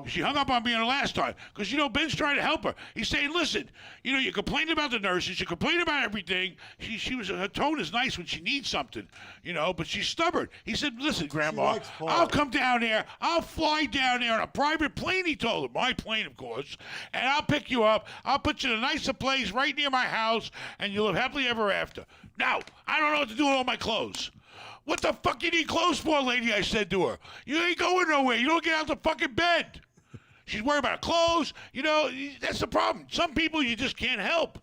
She hung up on me the last time because, Ben's trying to help her. He's saying, listen, you complained about the nurses. You complained about everything. Her tone is nice when she needs something, but she's stubborn. He said, listen, Grandma, likes Paul. I'll come down there. I'll fly down there on a private plane, he told her. My plane, of course. And I'll pick you up. I'll put you in a nicer place right near my house, and you'll live happily ever after. Now, I don't know what to do with all my clothes. What the fuck you need clothes for, lady? I said to her. You ain't going nowhere. You don't get out the fucking bed. She's worried about clothes. That's the problem. Some people you just can't help.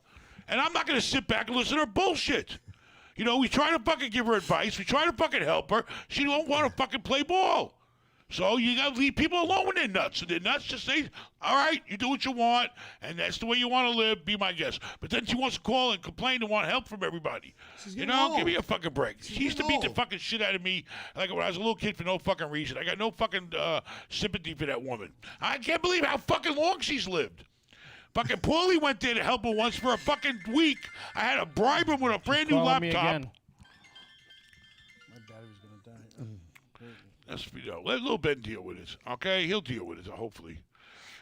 And I'm not going to sit back and listen to her bullshit. We try to fucking give her advice. We try to fucking help her. She don't want to fucking play ball. So you got to leave people alone when they're nuts. And they're nuts, just say, all right, you do what you want, and that's the way you want to live, be my guest. But then she wants to call and complain and want help from everybody. Give me a fucking break. She used to beat the fucking shit out of me like when I was a little kid for no fucking reason. I got no fucking sympathy for that woman. I can't believe how fucking long she's lived. Fucking Paulie went there to help her once for a fucking week. I had to bribe him with a brand new Calling me laptop. again. My battery's gonna die. That's, let little Ben deal with it, okay? He'll deal with it, hopefully.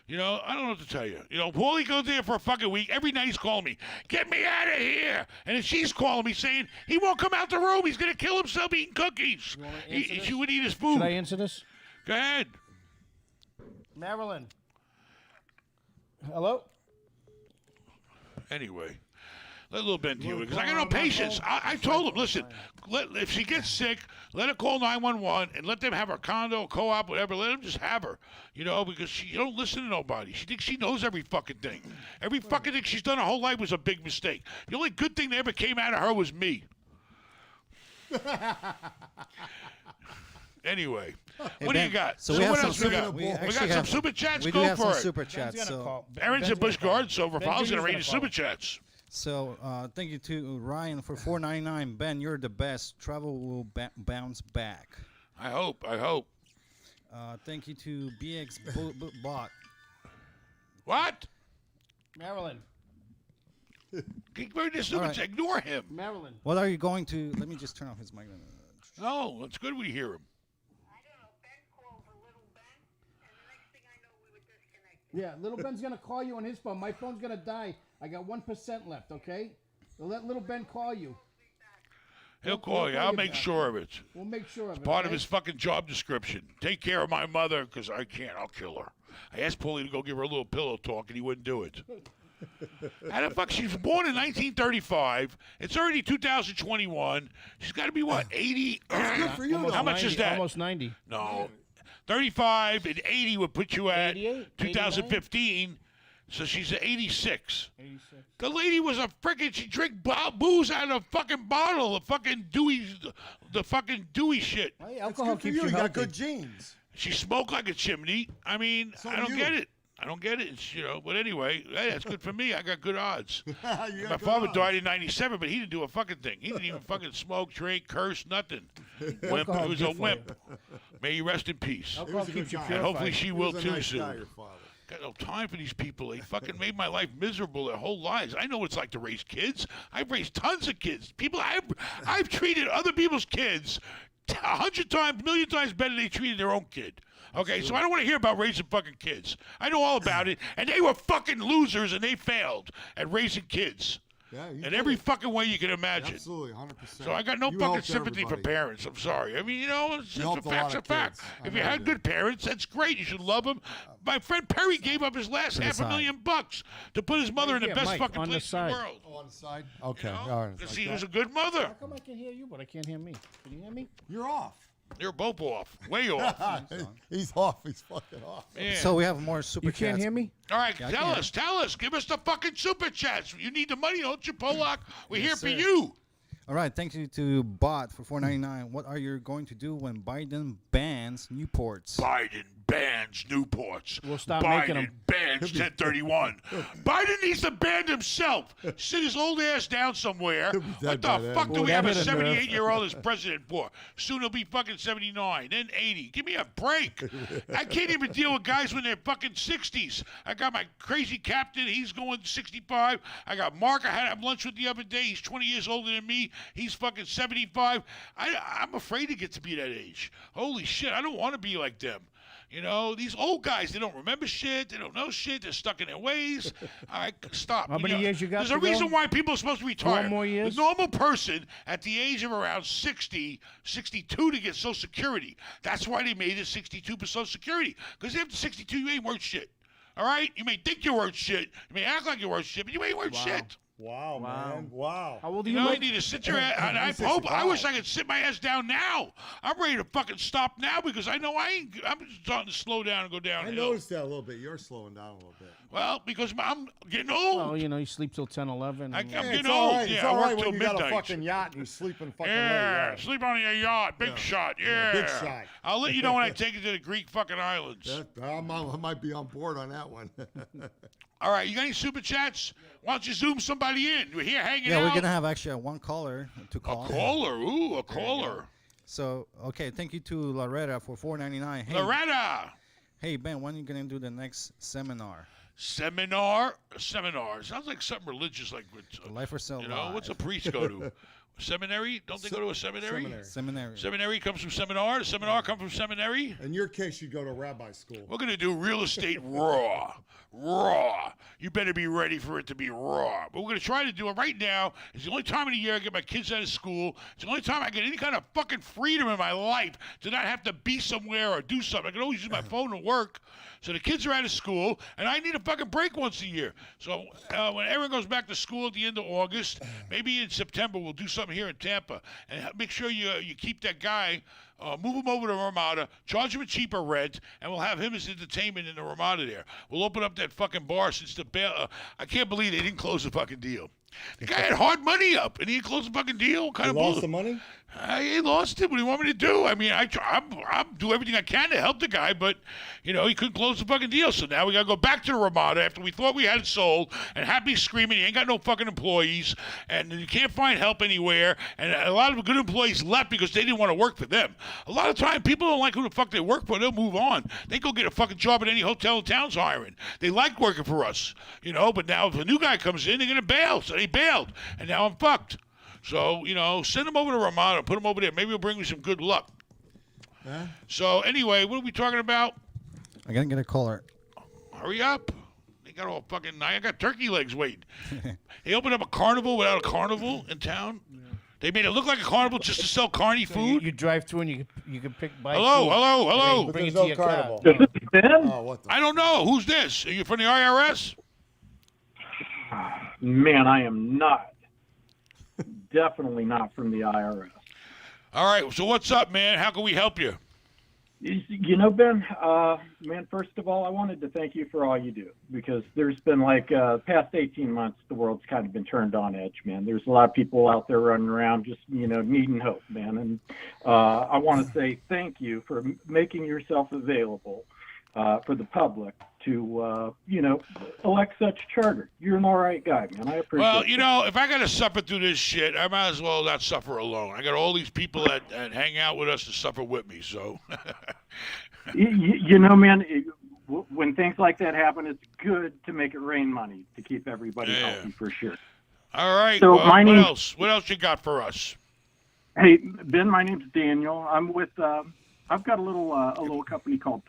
I don't know what to tell you. Paulie goes there for a fucking week. Every night he's calling me, get me out of here. And then she's calling me saying, he won't come out the room. He's going to kill himself eating cookies. You wanna answer this? She would eat his food. Should I answer this? Go ahead. Marilyn. Hello? Anyway, let little Ben deal with it, because I got no patience. I told him, listen, if she gets sick, let her call 911 and let them have her condo, co-op, whatever. Let them just have her, because she don't listen to nobody. She thinks she knows every fucking thing. Every fucking thing she's done her whole life was a big mistake. The only good thing that ever came out of her was me. Anyway, what do you got? So we have what some else we got? we We actually got some have- super chats. We do Go have some for it. super Ben's chats. gonna So, call. Aaron's Ben's in Busch gonna call. Gardens, so if I was Ben going to Jimmy's read gonna his call. super chats. thank you to Ryan for $4.99. Ben, you're the best. Travel will bounce back. I hope. Thank you to BX Bot. What? Marilyn. Keep reading this super All right. chat. Ignore him. Marilyn. What are you going to? Let me just turn off his mic. No, it's good we hear him. I don't know. Ben called for Little Ben, and the next thing I know, we were disconnected. Yeah, little Ben's gonna call you on his phone. My phone's gonna die. I got 1% left, okay? So let little Ben call you. He'll call you. I'll make sure of it. We'll make sure of it. Part of okay? his fucking job description. Take care of my mother, because I can't. I'll kill her. I asked Paulie to go give her a little pillow talk, and he wouldn't do it. How the fuck? She was born in 1935. It's already 2021. She's got to be, what, 80? Good for you, Almost though. How much 90, is that? Almost 90. No. 35 and 80 would put you at 88? 2015. So she's at 86. 86. The lady was a freaking. She drank booze out of a fucking bottle. The fucking Dewey shit. Well, It's alcohol good for keeps you. you You got healthy. good genes. She smoked like a chimney. I mean, So I don't do get you. it. I don't get it. It's, but anyway, hey, that's good for me. I got good odds. You got My good father odds. died in 97, but he didn't do a fucking thing. He didn't even fucking smoke, drink, curse, nothing. Wimp. Alcohol's He was good a for wimp. May you rest in peace. He Alcohol was a keeps good you guy. And purified. hopefully she He will was a too nice soon. guy, your father. Got no time for these people. They fucking made my life miserable their whole lives. I know what it's like to raise kids. I've raised tons of kids. I've treated other people's kids 100 times, million times better than they treated their own kid. Okay, so I don't want to hear about raising fucking kids. I know all about it, and they were fucking losers, and they failed at raising kids. Yeah, you in did every it. fucking way you can imagine. Absolutely, 100%. So I got no You fucking helped sympathy for everybody. parents. I'm sorry. I mean, you know, it's You just a helped a lot fact's a of fact. kids. I If know you you had did. good parents, that's great. You should love them. My friend Perry gave up his last the side. $500,000 to put his mother in the here, best Mike, fucking on the place in the side. world. Oh, on the side? Okay, You know? all right. Because like she was that. a good mother. How come I can hear you, but I can't hear me? Can you hear me? You're off. They're both off. Way off. He's off. He's fucking off. Yeah. So we have more super You can't chats. hear me? All right, Yeah, I tell can. us. Tell us. Give us the fucking super chats. You need the money, don't you, Polak? We're here Yes, for sir. you. All right, thank you to Bot for $4.99. What are you going to do when Biden bans Newports? Biden bans Newports. We'll stop Biden making 'em. bans 1031. Biden needs to ban himself. Sit his old ass down somewhere. be What dead the by then. fuck do Well, we that have a hit a nerve. 78-year-old as president for? Soon he'll be fucking 79, then 80. Give me a break. I can't even deal with guys when they're fucking 60s. I got my crazy captain. He's going 65. I got Mark. I had to have lunch with the other day. He's 20 years older than me. He's fucking 75. I'm afraid to get to be that age. Holy shit, I don't want to be like them. You know, these old guys, they don't remember shit. They don't know shit. They're stuck in their ways. All right, stop. How many years you got There's to a reason go? why people are supposed to retire. 4 more years? The normal person at the age of around 60, 62 to get Social Security. That's why they made it 62 for Social Security. Because after 62, you ain't worth shit. All right? You may think you're worth shit. You may act like you're worth shit, but you ain't worth shit. Wow, man. Wow. How old are You you, know, you Mike? need to sit your ass. And I wish I could sit my ass down now. I'm ready to fucking stop now because I know I'm starting to slow down and go I downhill. noticed that a little bit. You're slowing down a little bit. Well, because I'm getting old. Well, you know, you sleep till 10, 11. I'm and- getting it's old. all right. Yeah, It's I all work right till when you got a midnight. fucking yacht and you're sleeping fucking Yeah, late. sleep on your yacht. Big Yeah. shot. Yeah, Yeah. big shot. I'll let you know when I take it to the Greek fucking islands. I might be on board on that one. All right, you got any super chats? Why don't you zoom somebody in? We're here hanging Yeah, out. we're going to have actually one caller to call. A caller. Ooh, a caller. So, okay, thank you to Loretta for $4.99. Hey, Loretta. Hey, Ben, when are you going to do the next seminar? Seminar. Sounds like something religious, like Life or Cell you know, Live. what's a priest go to? Seminary? Don't they go to a seminary? Seminary. Seminary comes from seminar. Seminar come from seminary. In your case, you go to rabbi school. We're gonna do real estate raw. Raw. You better be ready for it to be raw. But we're gonna try to do it right now. It's the only time of the year I get my kids out of school. It's the only time I get any kind of fucking freedom in my life to not have to be somewhere or do something. I can always use my phone to work. So the kids are out of school, and I need a fucking break once a year. So when everyone goes back to school at the end of August, maybe in September we'll do something here in Tampa, and make sure you keep that guy. Move him over to Ramada, charge him a cheaper rent, and we'll have him as entertainment in the Ramada there. We'll open up that fucking bar since the bail. I can't believe they didn't close the fucking deal. The guy had hard money up, and he didn't close the fucking deal. What kind You of lost bull- the money? He lost it. What do you want me to do? I mean, I'm do everything I can to help the guy, but you know he couldn't close the fucking deal. So now we gotta go back to the Ramada after we thought we had it sold, and Happy screaming he ain't got no fucking employees, and you can't find help anywhere. And a lot of good employees left because they didn't want to work for them. A lot of time people don't like who the fuck they work for. They'll move on. They go get a fucking job at any hotel in town's hiring. They like working for us, you know. But now if a new guy comes in, they're gonna bail. So they bailed, and now I'm fucked. So, you know, send him over to Ramada, put him over there. Maybe he'll bring me some good luck. Huh? So, anyway, what are we talking about? I'm going to get a caller. Hurry up. They got all fucking... I got turkey legs waiting. They opened up a carnival without a carnival in town. They made it look like a carnival just to sell carny food. You drive through and you can pick by Hello, food. hello, hello. But Bring it there's to no your car. carnival. This is Ben? Oh, what the? I don't know. Who's this? Are you from the IRS? Man, I am not. Definitely not from the IRS. All right, so what's up, man? How can we help you? You know, Ben, man, first of all, I wanted to thank you for all you do, because there's been past 18 months, the world's kind of been turned on edge, man. There's a lot of people out there running around just, needing hope, man. And I want to say thank you for making yourself available for the public to, elect such charter. You're an all right guy, man. I appreciate it. Well, you know, if I got to suffer through this shit, I might as well not suffer alone. I got all these people that hang out with us to suffer with me, so. You know, man, when things like that happen, it's good to make it rain money to keep everybody Yeah. healthy, for sure. All right, So well, my what name- else? What else you got for us? Hey, Ben, my name's Daniel. I'm with, I've got a little company called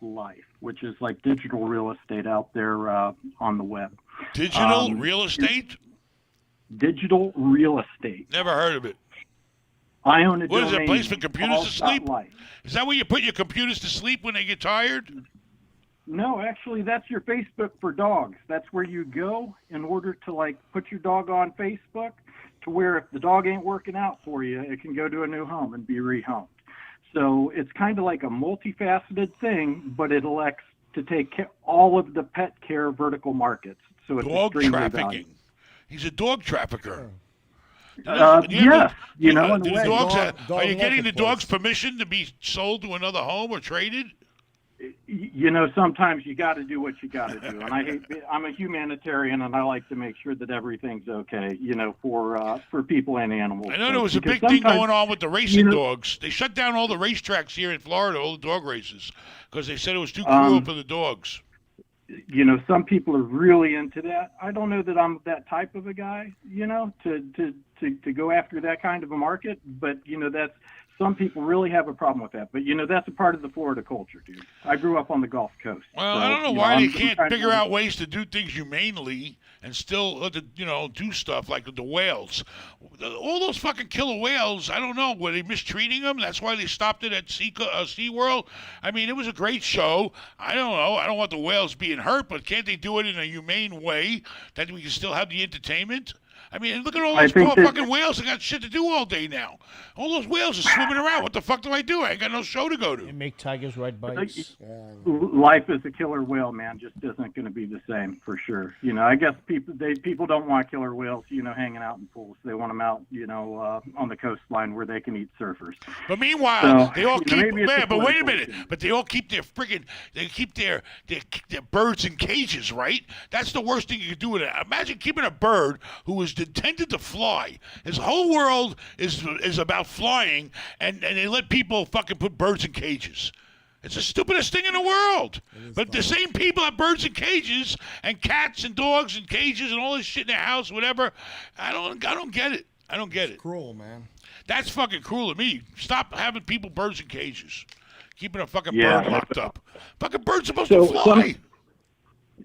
Life, which is like digital real estate out there on the web. Digital Um, real estate? Digital Real Estate. Never heard of it. I own a What is it, a domain place for name, computers to sleep? Life. Is that where you put your computers to sleep when they get tired? No, actually, that's your Facebook for dogs. That's where you go in order to like put your dog on Facebook, to where if the dog ain't working out for you, it can go to a new home and be rehomed. So it's kind of like a multifaceted thing, but it elects to take all of the pet care vertical markets. So it's Dog extremely trafficking. valuable. He's a dog trafficker. Yes, you know, in a do the way. dogs Dog are you getting the marketplace. dogs permission to be sold to another home or traded? You know, sometimes you got to do what you got to do, and I'm a humanitarian, and I like to make sure that everything's okay, you know, for people and animals. I know there was a Because big thing sometimes, going on with the racing you know, dogs. They shut down all the racetracks here in Florida, all the dog races, because they said it was too cruel for the dogs. You know, some people are really into that. I don't know that I'm that type of a guy, you know, to go after that kind of a market, but you know, that's some people really have a problem with that. But you know, that's a part of the Florida culture, dude. I grew up on the Gulf Coast. Well, so, I don't know you why I'm they can't trying to- figure out ways to do things humanely and still, do stuff like the whales. All those fucking killer whales, I don't know, were they mistreating them? That's why they stopped it at SeaWorld? I mean, it was a great show. I don't know. I don't want the whales being hurt, but can't they do it in a humane way that we can still have the entertainment? I mean, look at all those poor fucking whales that got shit to do all day now. All those whales are swimming around. What the fuck do? I ain't got no show to go to. They make tigers ride bikes. Life as a killer whale, man, just isn't going to be the same for sure. You know, I guess people don't want killer whales, you know, hanging out in pools. They want them out, you know, on the coastline where they can eat surfers. But meanwhile, So, they all you know, keep. maybe it's a But wait a political minute. thing. But they all keep their friggin'. They keep their birds in cages, right? That's the worst thing you could do with it. Imagine keeping a bird who is intended to fly. His whole world is about flying, and they let people fucking put birds in cages. It's the stupidest thing in the world. But the same people have birds in cages and cats and dogs in cages and all this shit in their house, whatever. I don't get it. I don't get it. Cruel, man. That's fucking cruel to me. Stop having people birds in cages. Keeping a fucking Yeah, bird locked up. Fucking bird's supposed So to fly.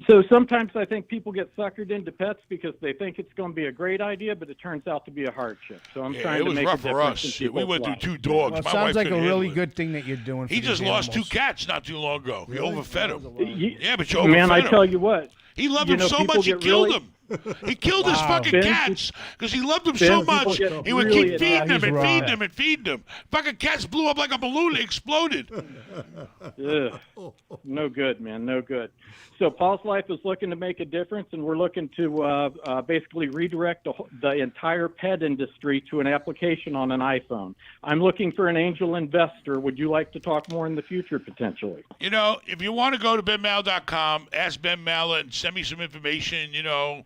So sometimes I think people get suckered into pets because they think it's going to be a great idea, but it turns out to be a hardship. So I'm Yeah, trying it to was make rough a for difference. us. in We went people's through lives. 2 dogs. Well, it My sounds wife like a couldn't really handle it. good thing that you're doing. For He these just lost 2 animals. cats not too long ago. He overfed them. Yeah, but you Man, I overfed tell him. you what. He loved you them know, so people much he get killed really- them. He killed his fucking Ben, cats because he loved them Ben, so people much. get He would really keep feeding them he's and wrong. feeding them and feeding them. Fucking cats blew up like a balloon. They exploded. Ugh. No good, man. No good. So Paul's Life is looking to make a difference, and we're looking to basically redirect the entire pet industry to an application on an iPhone. I'm looking for an angel investor. Would you like to talk more in the future, potentially? You know, if you want to go to benmallah.com, ask Ben Mallah and send me some information, you know.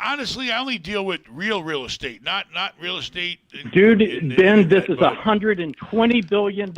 Honestly, I only deal with real estate, not real estate. Dude, in Ben, this that, is but- $120 billion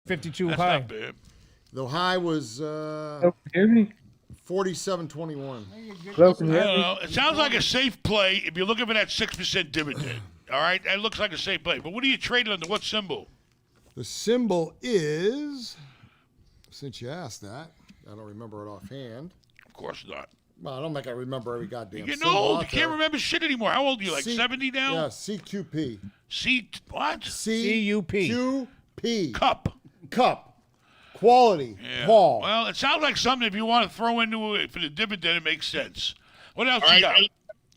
52 That's high. not bad. The high was Hello, can you hear me? 47.21. Hello, can I you hear don't me? know. It sounds like a safe play if you're looking for that 6% dividend. All right? That looks like a safe play. But what are you trading under? What symbol? The symbol is, since you asked that, I don't remember it offhand. Of course not. Well, I don't think I remember every goddamn You're symbol old. out You can't there. remember shit anymore. How old are you? Like 70 now? Yeah, CQP. What? CUP. QP. Cup. Cup. Quality. Yeah. Paul. Well, it sounds like something if you want to throw into it for the dividend, it makes sense. What else you got?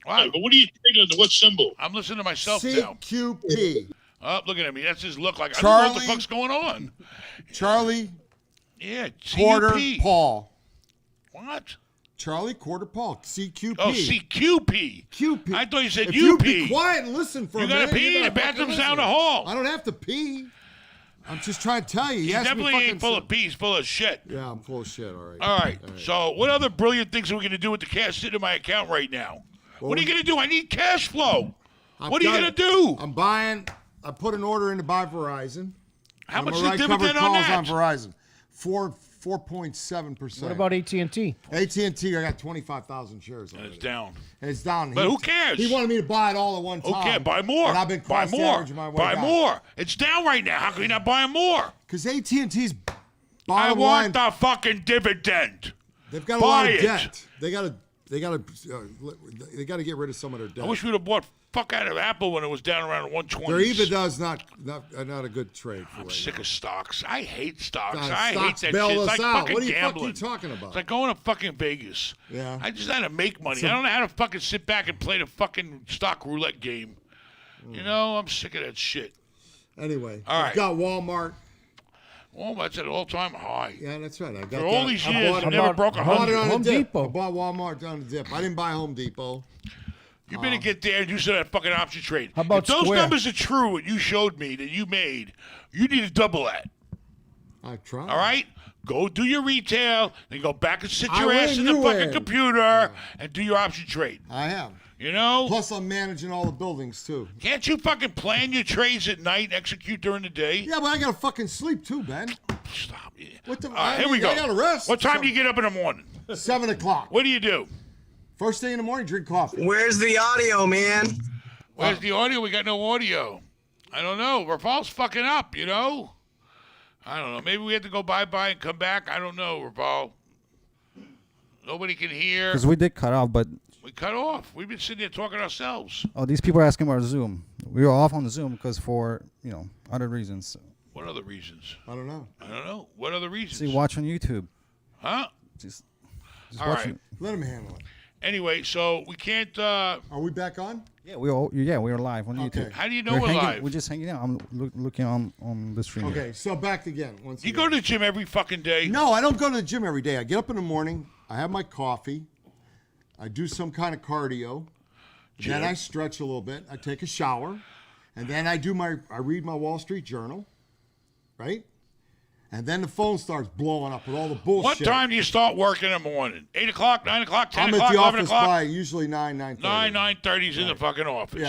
What? But what are you trading under? What symbol? I'm listening to myself now. CQP. Oh, looking at me. That's his look like. I don't know what the Charlie. fuck's going on. Charlie. Yeah, Quarter CUP. Paul. What? Charlie Quarter Paul. CQP. Oh, CQP. QP. I thought you said If UP. you be quiet and listen for You a gotta minute. pee. you The gotta fucking bathroom's down listen. the hall. I don't have to pee. I'm just trying to tell you. He asked me definitely fucking ain't full of pee. He's full of shit. Yeah, I'm full of shit. All right. All right. So, what other brilliant things are we going to do with the cash sitting in my account right now? What are you going to do? I need cash flow. What are you going to do? I'm buying. I put an order in to buy Verizon. How I'm much gonna is the write covered dividend on calls that? on Verizon? 4.7%. What about AT&T? AT&T? I got 25,000 shares. And it's down. And it's down. But who cares? He wanted me to buy it all at one time. Okay, buy more. And I've been buy cost more. averaging my way Buy down. more. It's down right now. How can you not buy more? Because AT&T's I bottom want line. the fucking dividend. They've got a buy lot of it. debt. They got to get rid of some of their debt. I wish we'd have bought fuck out of Apple when it was down around 120. Their EBITDA's not a good trade for I'm right sick now. of stocks. I hate stocks. God, I hate stocks that bail shit. It's us like out. fucking What the fuck gambling. you talking about? It's like going to fucking Vegas. Yeah. I just know how to make money. I don't know how to fucking sit back and play the fucking stock roulette game. You know, I'm sick of that shit. Anyway, All right. I've got Walmart. Walmart's at an all-time high. Yeah, that's right. I got For all that. these I years, bought it never broke I bought it 100. on Home a dip. Depot. I bought Walmart on a dip. I didn't buy Home Depot. You better get there and do some of that fucking option trade. How about if those Square? numbers are true, what you showed me that you made, you need to double that. I tried. All right? Go do your retail, then go back and sit I your win, ass in the you fucking win. computer and do your option trade. I am. You know? Plus, I'm managing all the buildings too. Can't you fucking plan your trades at night and execute during the day? Yeah, but I gotta fucking sleep too, Ben. Stop. Yeah. What the? All right, here we I go. gotta rest. What time do you get up in the morning? 7 o'clock. What do you do? First thing in the morning, drink coffee. Where's the audio, man? Where's the audio? We got no audio. I don't know. Rafal's fucking up, you know? I don't know. Maybe we have to go bye-bye and come back. I don't know, Rafal. Nobody can hear. Because we did cut off, but We cut off. We've been sitting there talking ourselves. these people are asking about Zoom. We were off on Zoom because for other reasons. What other reasons? I don't know. I don't know. What other reasons? See, watch on YouTube. Huh? Just All watch right. it. Let him handle it. Anyway, so we can't. Are we back on? Yeah, we are live on Okay. YouTube. How do you know we're live? We're just hanging out. I'm looking on the stream. Okay, so back again. Once You again. go to the gym every fucking day. No, I don't go to the gym every day. I get up in the morning. I have my coffee. I do some kind of cardio. Then Gym. I stretch a little bit. I take a shower, and then I read my Wall Street Journal, right? And then the phone starts blowing up with all the bullshit. What time do you start work in the morning? 8 o'clock, 9 o'clock, 10 I'm o'clock, at the 11 office o'clock? by usually 9:30. 9:30's in the fucking office.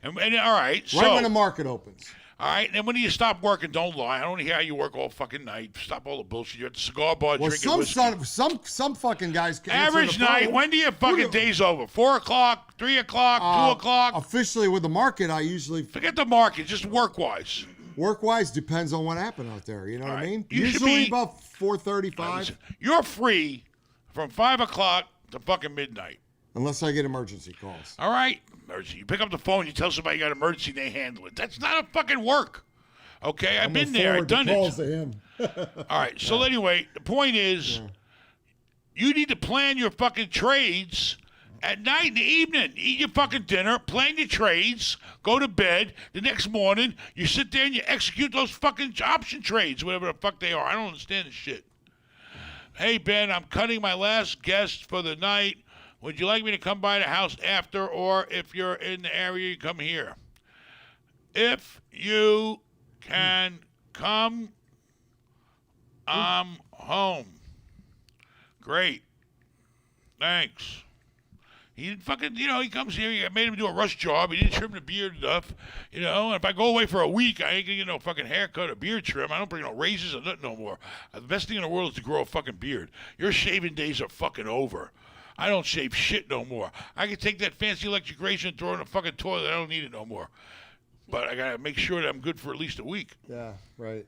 Yeah. And all right, so Right when the market opens. all right, and when do you stop working? Don't lie. I don't hear how you work all fucking night. Stop all the bullshit. You're at the cigar bar Well, drinking whiskey. some fucking guys can answer Average the phone. night. When do your fucking days over? 4 o'clock, 3 o'clock, 2 o'clock. Officially with the market, I usually Forget the market. Just work wise. work-wise depends on what happened out there. You know what I right. mean? You should Usually be- about 4:35, You're free from 5 o'clock to fucking midnight. unless I get emergency calls. All right? Emergency. You pick up the phone, you tell somebody you got an emergency, they handle it. That's not a fucking work. Okay? I've I'm gonna been there. I've forward the done calls it. to him. All right. So anyway, the point is, you need to plan your fucking trades at night in the evening. Eat your fucking dinner, plan your trades, go to bed. The next morning, you sit there and you execute those fucking option trades, whatever the fuck they are. I don't understand this shit. Hey, Ben, I'm cutting my last guest for the night. Would you like me to come by the house after, or if you're in the area, you come here? If you can come, I'm home. Great. Thanks. He didn't fucking, he comes here. I made him do a rush job. He didn't trim the beard enough, And if I go away for a week, I ain't gonna get no fucking haircut or beard trim. I don't bring no razors or nothing no more. The best thing in the world is to grow a fucking beard. Your shaving days are fucking over. I don't shave shit no more. I can take that fancy electric razor and throw it in a fucking toilet. I don't need it no more. But I gotta make sure that I'm good for at least a week. Yeah, right.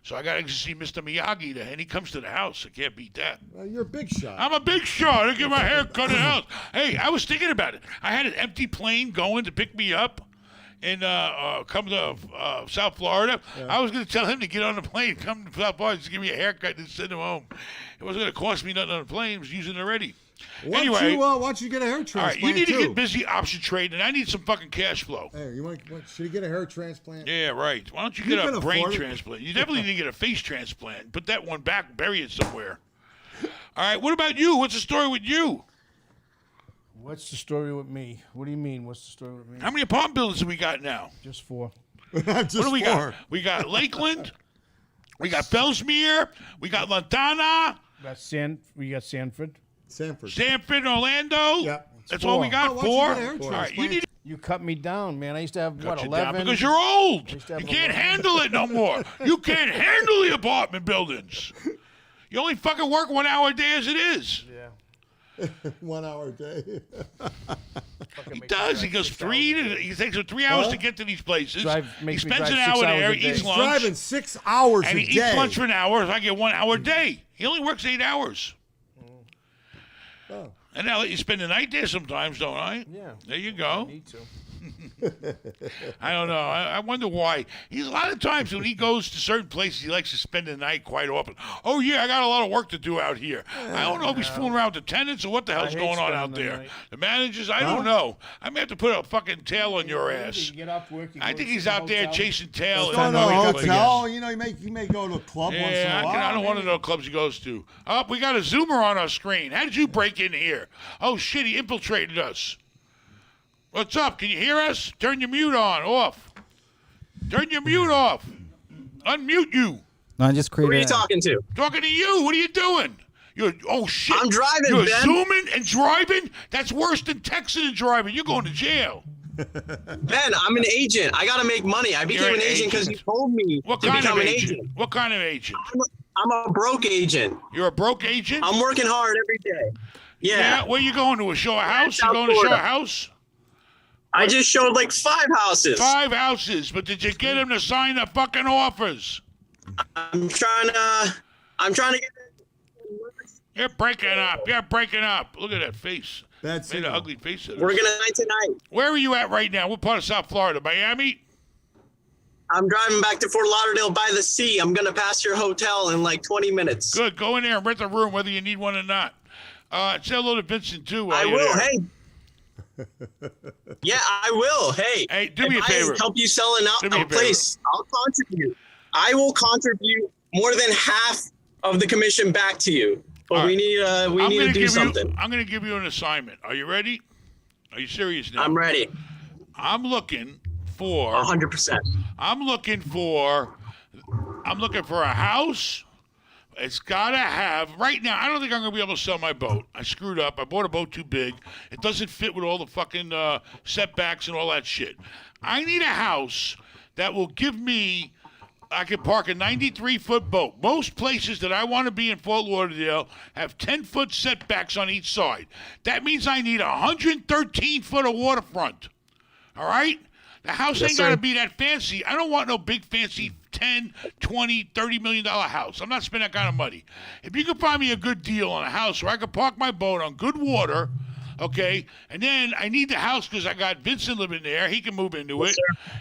So I gotta see Mr. Miyagi, and he comes to the house. I can't beat that. Well, you're a big shot. I'm a big shot. I get my hair cut in the house. Hey, I was thinking about it. I had an empty plane going to pick me up and come to South Florida. Yeah. I was going to tell him to get on the plane, come to South Florida, just give me a haircut and send him home. It wasn't going to cost me nothing on the plane. I was using it already. Why Anyway, don't you get a hair transplant? all right, you need to too? get busy option trading, and I need some fucking cash flow. Hey, should he get a hair transplant? Yeah, right. Why don't you You get can a brain afford it. transplant? You definitely need to get a face transplant. Put that one back, bury it somewhere. All right, what about you? What's the story with you? What's the story with me? What do you mean? What's the story with me? How many apartment buildings have we got now? Just 4. Just What do we 4. got? We got Lakeland. We got Bellsmere. We got Lantana. We got Sanford. Sanford, Orlando. Yeah. That's all we got. Oh, why don't you 4. get a hair All right, you transplant? need to You cut me down, man. I used to have cut what you down 11 because you're old. I used to You have can't 11. handle it no more. You can't handle the apartment buildings. You only fucking work 1 hour a day as it is. Yeah. 1 hour a day. He does. He goes 3 to. He takes him 3 hours to get to these places. He Makes me spends drive an 6 hour hours there. a day. Eats He's lunch. driving 6 hours And a he day. eats lunch for an hour. I get 1 hour a day. He only works 8 hours. Oh. And I let you spend the night there sometimes, don't I? Yeah. There you go. Need to. I don't know. I wonder why. He's a lot of times when he goes to certain places, he likes to spend the night quite often. Oh, yeah, I got a lot of work to do out here. I don't know if he's fooling around with the tenants or what the hell's hate going on spending out the there. night. The managers, I don't know. I may have to put a fucking tail on your ass. You get off work. You I go think to he's the out there hotel. chasing tail. Go and to a wake up hotel. again. You may go to a club once in Yeah, a while. I don't want to know clubs he goes to. Oh, we got a Zoomer on our screen. How did you break in here? Oh, shit, he infiltrated us. What's up? Can you hear us? Turn your mute on. Off. Turn your mute off. Unmute you. No, I just created. Who are you talking to? Talking to you. What are you doing? Oh, shit. I'm driving, You're Ben. zooming and driving? That's worse than texting and driving. You're going to jail. Ben, I'm an agent. I gotta make money. I became You're an an agent because you agent. told me What to kind of become an agent? agent. What kind of agent? I'm a broke agent. You're a broke agent? I'm working hard every day. Yeah. Where you going to? Show a house? You South going to show a Florida. house? I just showed like 5 houses. 5 houses, but did you get him to sign the fucking offers? I'm trying to get. You're breaking up. You're breaking up. Look at that face. That's Made it. an ugly face at us. We're gonna night tonight. Where are you at right now? What part of South Florida? Miami? I'm driving back to Fort Lauderdale by the sea. I'm gonna pass your hotel in like 20 minutes. Good. Go in there and rent a room, whether you need one or not. Say hello to Vincent too. While I you're will. there. Hey. Yeah, I will. Hey, do me a if favor. I help you sell Do me a a place, I'll contribute. I will contribute more than half of the commission back to you. But All we right. need to do something. I'm going to give you an assignment. Are you ready? Are you serious now? I'm ready. I'm looking for 100%. I'm looking for a house. It's got to have, right now, I don't think I'm going to be able to sell my boat. I screwed up. I bought a boat too big. It doesn't fit with all the fucking setbacks and all that shit. I need a house that will give me, I can park a 93-foot boat. Most places that I want to be in Fort Lauderdale have 10-foot setbacks on each side. That means I need 113 foot of waterfront. All right? The house Yes, ain't got to sir. be that fancy. I don't want no big fancy 10, 20, $30 million house. I'm not spending that kind of money. If you could find me a good deal on a house where I could park my boat on good water, okay, and then I need the house because I got Vincent living there. He can move into it.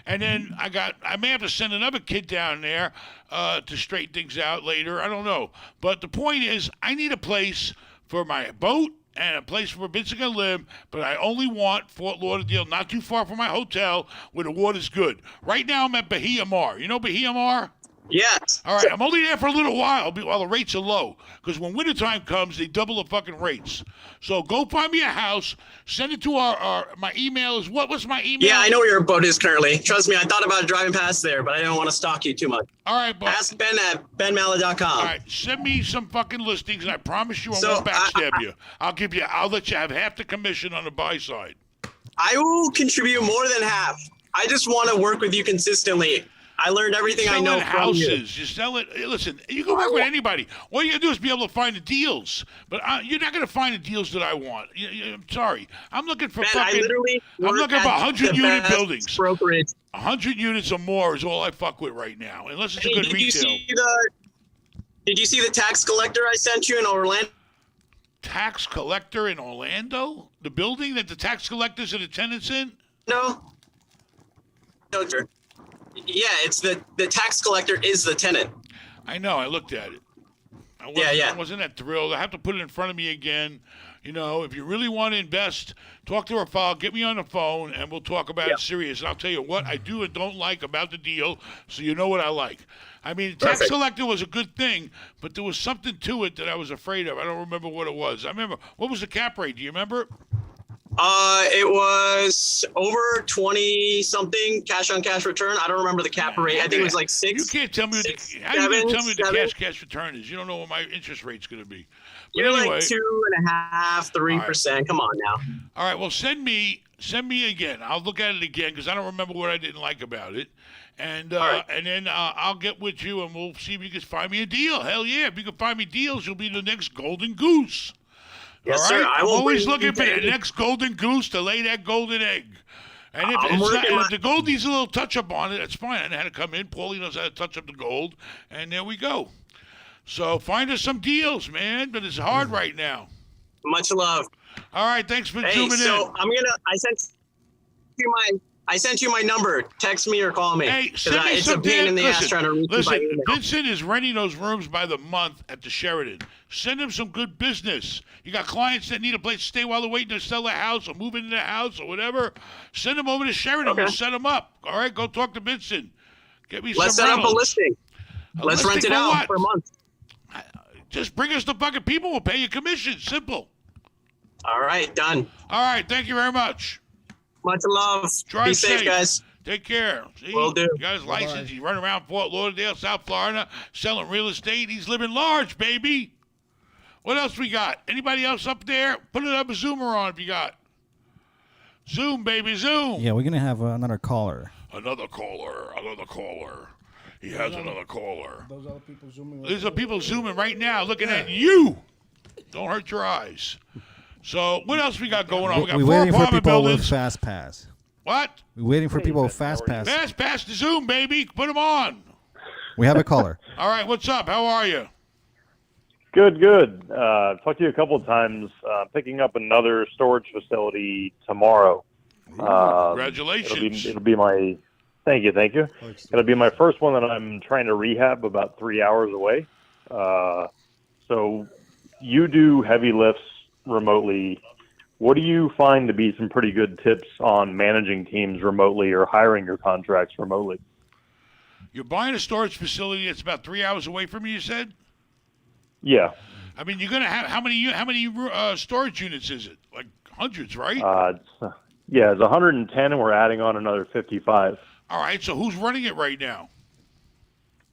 And then I may have to send another kid down there to straighten things out later. I don't know. But the point is, I need a place for my boat and a place where Vincent can live, but I only want Fort Lauderdale, not too far from my hotel, where the water's good. Right now, I'm at Bahia Mar. You know Bahia Mar? Yes. All right, I'm only there for a little while while the rates are low. Because when wintertime comes, they double the fucking rates. So go find me a house. Send it to my email. What's my email? Yeah, I know where your boat is currently. Trust me, I thought about driving past there, but I didn't want to stalk you too much. All right, but ask Ben at benmallah.com. All right, send me some fucking listings, and I promise you I won't backstab you. I'll let you have half the commission on the buy side. I will contribute more than half. I just want to work with you consistently. I learned everything I know from you. You sell it. Listen, you can work with anybody. All you gotta do is be able to find the deals. But you're not gonna find the deals that I want. I'm sorry. I'm looking for fucking. I'm looking for 100-unit buildings. Brokerage. 100 units or more is all I fuck with right now, unless it's a good retail. Did you see the tax collector I sent you in Orlando? Tax collector in Orlando? The building that the tax collectors are the tenants in? No. Yeah, it's the tax collector is the tenant. I know. I looked at it. I wasn't that thrilled. I have to put it in front of me again. You know, if you really want to invest, talk to our file, get me on the phone, and we'll talk about it serious. And I'll tell you what I do and don't like about the deal, so you know what I like. I mean, tax collector was a good thing, but there was something to it that I was afraid of. I don't remember what it was. I remember, what was the cap rate? Do you remember? It was over 20-something cash-on-cash return. I don't remember the cap rate. I think it was like 6. You can't tell me. How are you going to tell me what the cash return is? You don't know what my interest rate's going to be. But You're anyway, like 2.5%, 3%. Right. Come on now. All right. Well, send me again. I'll look at it again because I don't remember what I didn't like about it. And and then I'll get with you and we'll see if you can find me a deal. Hell yeah! If you can find me deals, you'll be the next golden goose. Yes, all right? sir. I'm always looking for the next golden goose to lay that golden egg. And if the gold needs a little touch-up on it, that's fine. I know how to come in. Paulie knows how to touch up the gold. And there we go. So find us some deals, man. But it's hard right now. Much love. All right. Thanks for zooming in. So I sent you my number. Text me or call me. Hey, send me it's some a pain in the ass trying to reach you by Listen, email. Vincent is renting those rooms by the month at the Sheraton. Send him some good business. You got clients that need a place to stay while they're waiting to sell their house or move into their house or whatever. Send them over to Sheraton. We'll set them up. All right, go talk to Vincent. Get me Let's some set rentals. up a listing. Let's rent it out for a month. Just bring us the fucking people. We'll pay you commission. Simple. All right, done. All right, thank you very much. Much love. Drive Be safe, guys. Take care. See, Will do. He got his license. He's running around Fort Lauderdale, South Florida, selling real estate. He's living large, baby. What else we got? Anybody else up there? Put it up a Zoomer on if you got. Zoom, baby, Zoom. Yeah, we're going to have another caller. Another caller. He has another caller. Those other people zooming. These are people zooming right now looking at you. Don't hurt your eyes. So what else we got going on? We got We're 4 waiting for apartment people buildings. with Fast Pass. What? We're waiting for people with Fast Pass. Fast Pass to Zoom, baby. Put them on. We have a caller. All right, what's up? How are you? Good. Talked to you a couple of times. Picking up another storage facility tomorrow. Congratulations. It'll be my. Thank you. It'll be my first one that I'm trying to rehab about 3 hours away. So you do heavy lifts remotely. What do you find to be some pretty good tips on managing teams remotely or hiring your contracts remotely? You're buying a storage facility that's about 3 hours away from you, you said? Yeah. I mean, you're going to have how many storage units is it? Like hundreds, right? It's 110, and we're adding on another 55. All right, so who's running it right now?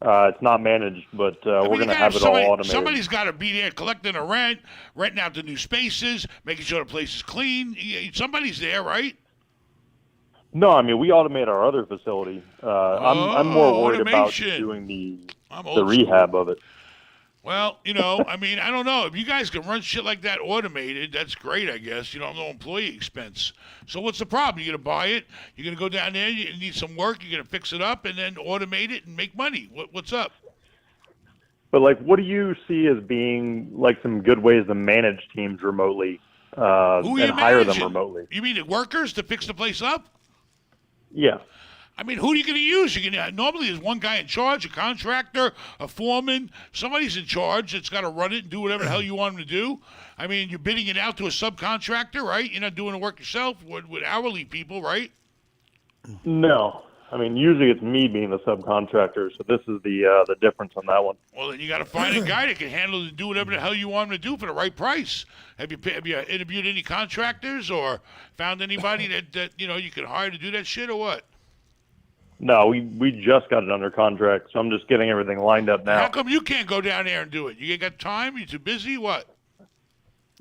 It's not managed, but we're going to have it all automated. Somebody's got to be there collecting the rent, renting out the new spaces, making sure the place is clean. Somebody's there, right? No, I mean, we automate our other facility. I'm more worried about doing the rehab of it. Well, I mean, I don't know. If you guys can run shit like that automated, that's great, I guess. You don't have no employee expense. So what's the problem? You're going to buy it. You're going to go down there. You need some work. You're going to fix it up and then automate it and make money. What's up? But, what do you see as being, some good ways to manage teams remotely and hire them remotely? You mean the workers to fix the place up? Yeah. I mean, who are you going to use? Normally there's one guy in charge, a contractor, a foreman. Somebody's in charge that's got to run it and do whatever the hell you want him to do. I mean, you're bidding it out to a subcontractor, right? You're not doing the work yourself with hourly people, right? No. I mean, usually it's me being the subcontractor, so this is the difference on that one. Well, then you got to find a guy that can handle and do whatever the hell you want him to do for the right price. Have you interviewed any contractors or found anybody that you could hire to do that shit or what? No, we just got it under contract, so I'm just getting everything lined up now. How come you can't go down there and do it? You ain't got time? You too busy? What?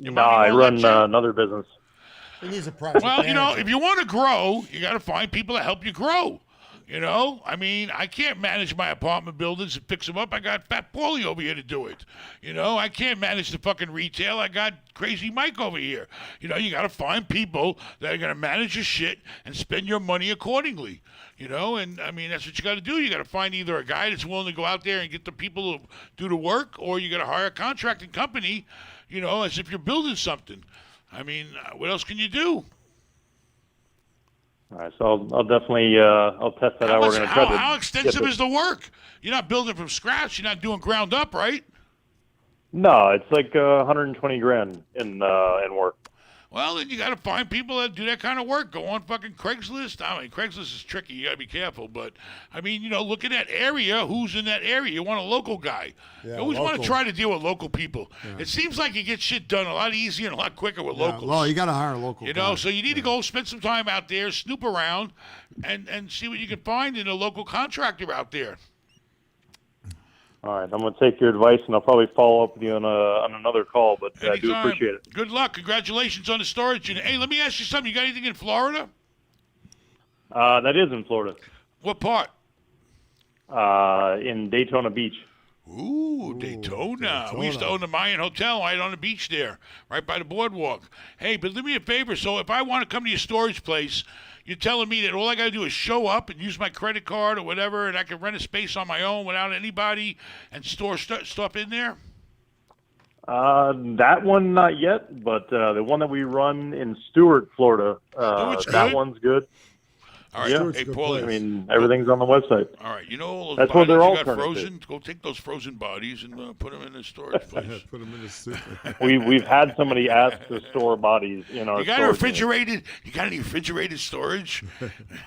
No, I run another business. He needs a project Well, manager. if you want to grow, you got to find people that help you grow. I mean, I can't manage my apartment buildings and fix them up. I got Fat Paulie over here to do it. I can't manage the fucking retail. I got Crazy Mike over here. You got to find people that are going to manage your shit and spend your money accordingly. And I mean, that's what you got to do. You got to find either a guy that's willing to go out there and get the people to do the work, or you got to hire a contracting company, as if you're building something. I mean, what else can you do? All right, so I'll definitely I'll test that out. We're going to try to. How extensive is the work? You're not building from scratch. You're not doing ground up, right? No, it's like 120 grand in work. Well, then you got to find people that do that kind of work. Go on fucking Craigslist. I mean, Craigslist is tricky. You got to be careful. But, I mean, look at that area. Who's in that area? You want a local guy. Yeah, you always want to local. try to deal with local people. Yeah. It seems like you get shit done a lot easier and a lot quicker with locals. Well, you got to hire a local. guy. So you need to go spend some time out there, snoop around, and see what you can find in a local contractor out there. All right, I'm going to take your advice, and I'll probably follow up with you on another call, but I do Anytime. appreciate it. Good luck. Congratulations on the storage unit. Hey, let me ask you something. You got anything in Florida? That is in Florida, What part? in Daytona Beach. Ooh, Daytona. We used to own the Mayan Hotel right on the beach there, right by the boardwalk. Hey, but do me a favor. So if I want to come to your storage place, you're telling me that all I got to do is show up and use my credit card or whatever, and I can rent a space on my own without anybody and store stuff in there? That one, not yet, but the one that we run in Stuart, Florida, Stuart's that good? one's good. All right. Yeah. Hey, Paulie. I mean, everything's on the website. All right. All those That's bodies what they're you all got turned frozen, go take those frozen bodies and put them in the storage place. Put them in the super. We've had somebody ask to store bodies in our You got storage refrigerated? You got any refrigerated storage?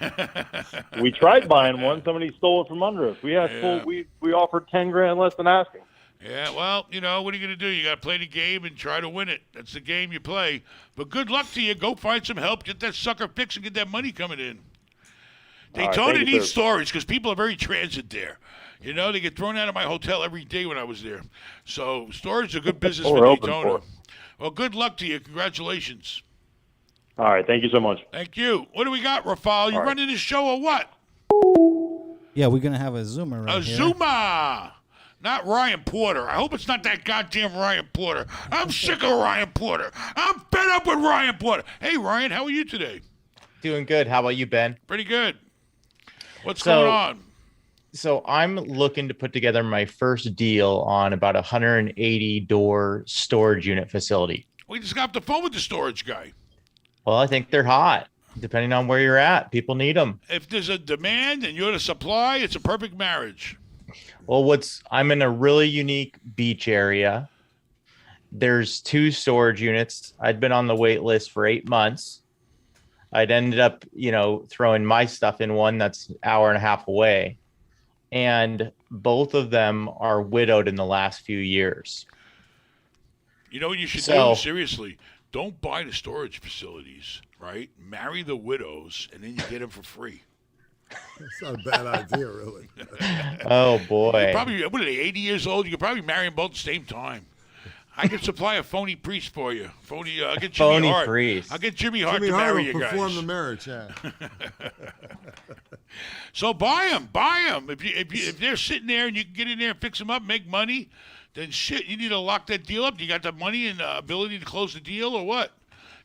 unit. We tried buying one. Somebody stole it from under us. We had we offered 10 grand less than asking. Yeah, well, what are you going to do? You got to play the game and try to win it. That's the game you play. But good luck to you. Go find some help. Get that sucker fixed and get that money coming in. All right, Daytona thank you, needs sir. storage because people are very transit there. They get thrown out of my hotel every day when I was there. So storage is a good business We're for open Daytona. for it. Well, good luck to you. Congratulations. All right, thank you so much. Thank you. What do we got, Rafal? You All right. running this show or what? Yeah, we're gonna have a Zoomer right A here. Zuma. Not Ryan Porter. I hope it's not that goddamn Ryan Porter. I'm sick of Ryan Porter. I'm fed up with Ryan Porter. Hey, Ryan, how are you today? Doing good. How about you, Ben? Pretty good. What's going on? So I'm looking to put together my first deal on about a 180 door storage unit facility. We just got off the phone with the storage guy. Well, I think they're hot, depending on where you're at. People need them. If there's a demand and you're the supply, it's a perfect marriage. Well, I'm in a really unique beach area. There's 2 storage units. I'd been on the wait list for 8 months. I'd ended up, throwing my stuff in one that's an hour and a half away. And both of them are widowed in the last few years. You know what you should do? Seriously, don't buy the storage facilities, right? Marry the widows, and then you get them for free. That's not a bad idea, really. Oh, boy. Probably, what are they, 80 years old? You could probably marry them both at the same time. I could supply a phony priest for you. I'll get Jimmy Phony Hart. priest. I'll get Jimmy Hart Jimmy to Hart marry will you guys. perform the marriage, yeah. So buy them. If they're sitting there and you can get in there and fix them up, make money, then shit, you need to lock that deal up. You got the money and ability to close the deal, or what?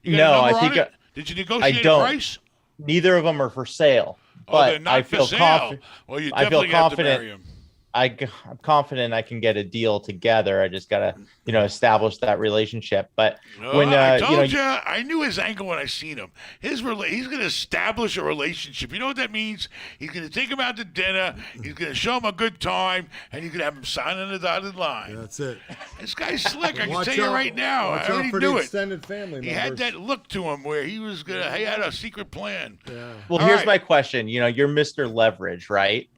You got No, a number I think on it? Did you negotiate I don't. a price? Neither of them are for sale. Oh, But they're not I for feel sale. confident. Well, you I feel definitely have to marry confident. them. I'm confident I can get a deal together. I just gotta, establish that relationship. But when I told you, I knew his angle when I seen him. He's going to establish a relationship. You know what that means? He's going to take him out to dinner. He's going to show him a good time, and he's going to have him sign on the dotted line. That's it. This guy's slick. I can Watch tell you out- right now. watch I out already for the knew it. extended family He had members. that look to him where he had a secret plan. Yeah. Well, All here's right. my question. You're Mr. Leverage, right?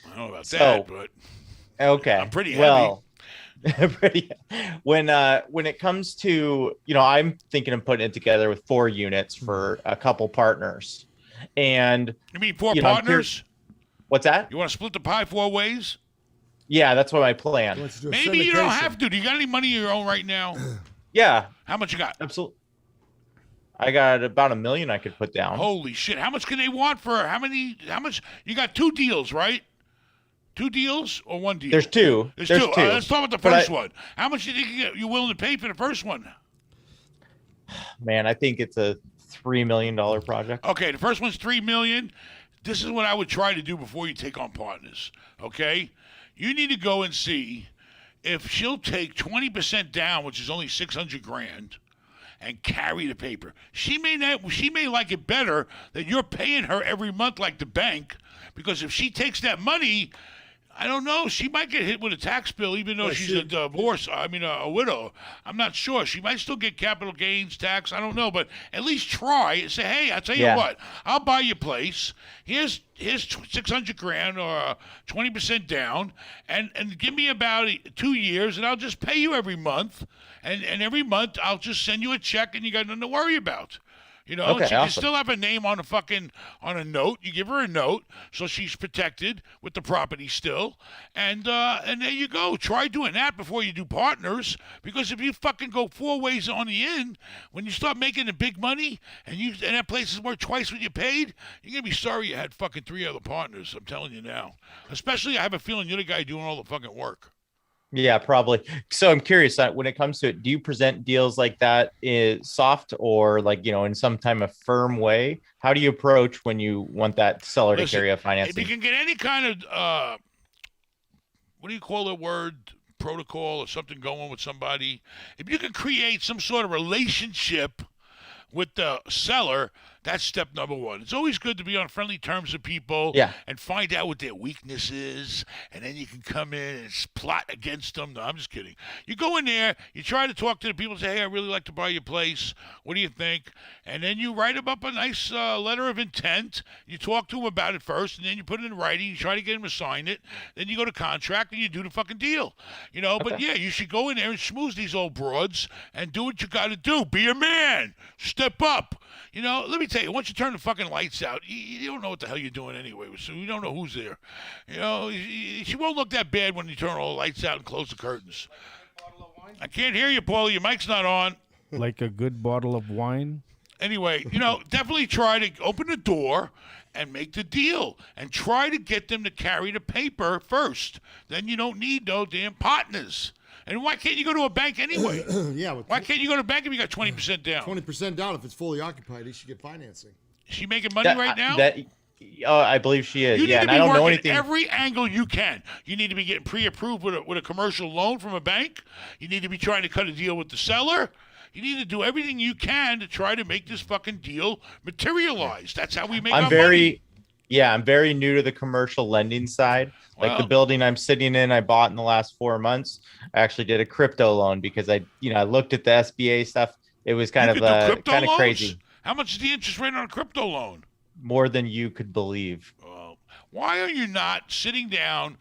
I don't know about So- that, but Okay. I'm pretty heavy. Well, when it comes to, I'm thinking of putting it together with 4 units for a couple partners. And you mean 4 I'm partners? What's that? You want to split the pie 4 ways? Yeah, that's what my plan. Maybe you don't have to. Do you got any money of your own right now? Yeah. How much you got? Absolutely. I got about $1 million I could put down. Holy shit. How much can they want for how much? You got 2 deals, right? 2 deals or 1 deal? There's 2. There's 2. 2. Let's start with the But first one. How much do you think you're willing to pay for the first one? Man, I think it's a $3 million project. Okay, the first one's $3 million. This is what I would try to do before you take on partners. Okay, you need to go and see if she'll take 20% down, which is only $600,000, and carry the paper. She may like it better that you're paying her every month like the bank, because if she takes that money, I don't know. She might get hit with a tax bill, even though she's a widow. I'm not sure. She might still get capital gains tax. I don't know, but at least try and say, hey, I'll tell you what, I'll buy your place. Here's $600,000 or 20% down, and give me about 2 years, and I'll just pay you every month, and every month I'll just send you a check, and you got nothing to worry about. Okay, she can awesome. still have a name on a note. You give her a note, so she's protected with the property still, and there you go. Try doing that before you do partners, because if you fucking go 4 ways on the end, when you start making the big money and that place is worth twice what you paid, you're gonna be sorry you had fucking 3 other partners. I'm telling you now. Especially, I have a feeling you're the guy doing all the fucking work. Yeah, probably. So I'm curious, when it comes to it, do you present deals like that soft or in some time of firm way? How do you approach when you want that seller to carry a financing? If you can get any kind of what do you call the word, protocol or something going with somebody, if you can create some sort of relationship with the seller, that's step number 1. It's always good to be on friendly terms with people and find out what their weakness is, and then you can come in and plot against them. No, I'm just kidding. You go in there, you try to talk to the people, say, hey, I really like to buy your place. What do you think? And then you write them up a nice letter of intent. You talk to them about it first, and then you put it in writing. You try to get them to sign it. Then you go to contract, and you do the fucking deal. But yeah, you should go in there and schmooze these old broads and do what you got to do. Be a man. Step up. Let me tell you, once you turn the fucking lights out, you don't know what the hell you're doing anyway. So you don't know who's there. She won't look that bad when you turn all the lights out and close the curtains. I can't hear you, Paulie. Your mic's not on. Like a good bottle of wine. Anyway, definitely try to open the door and make the deal. And try to get them to carry the paper first. Then you don't need no damn partners. And why can't you go to a bank anyway? Why can't you go to a bank if you got 20% down? 20% down. If it's fully occupied, he should get financing. Is she making money right now? I believe she is. You need to be I don't know working anything. every angle you can. You need to be getting pre-approved with a commercial loan from a bank. You need to be trying to cut a deal with the seller. You need to do everything you can to try to make this fucking deal materialize. That's how we make our money. I'm very new to the commercial lending side. Like the building I'm sitting in, I bought in the last 4 months. I actually did a crypto loan because I looked at the SBA stuff. It was kind of crazy. How much is the interest rate on a crypto loan? More than you could believe. Why are you not sitting down,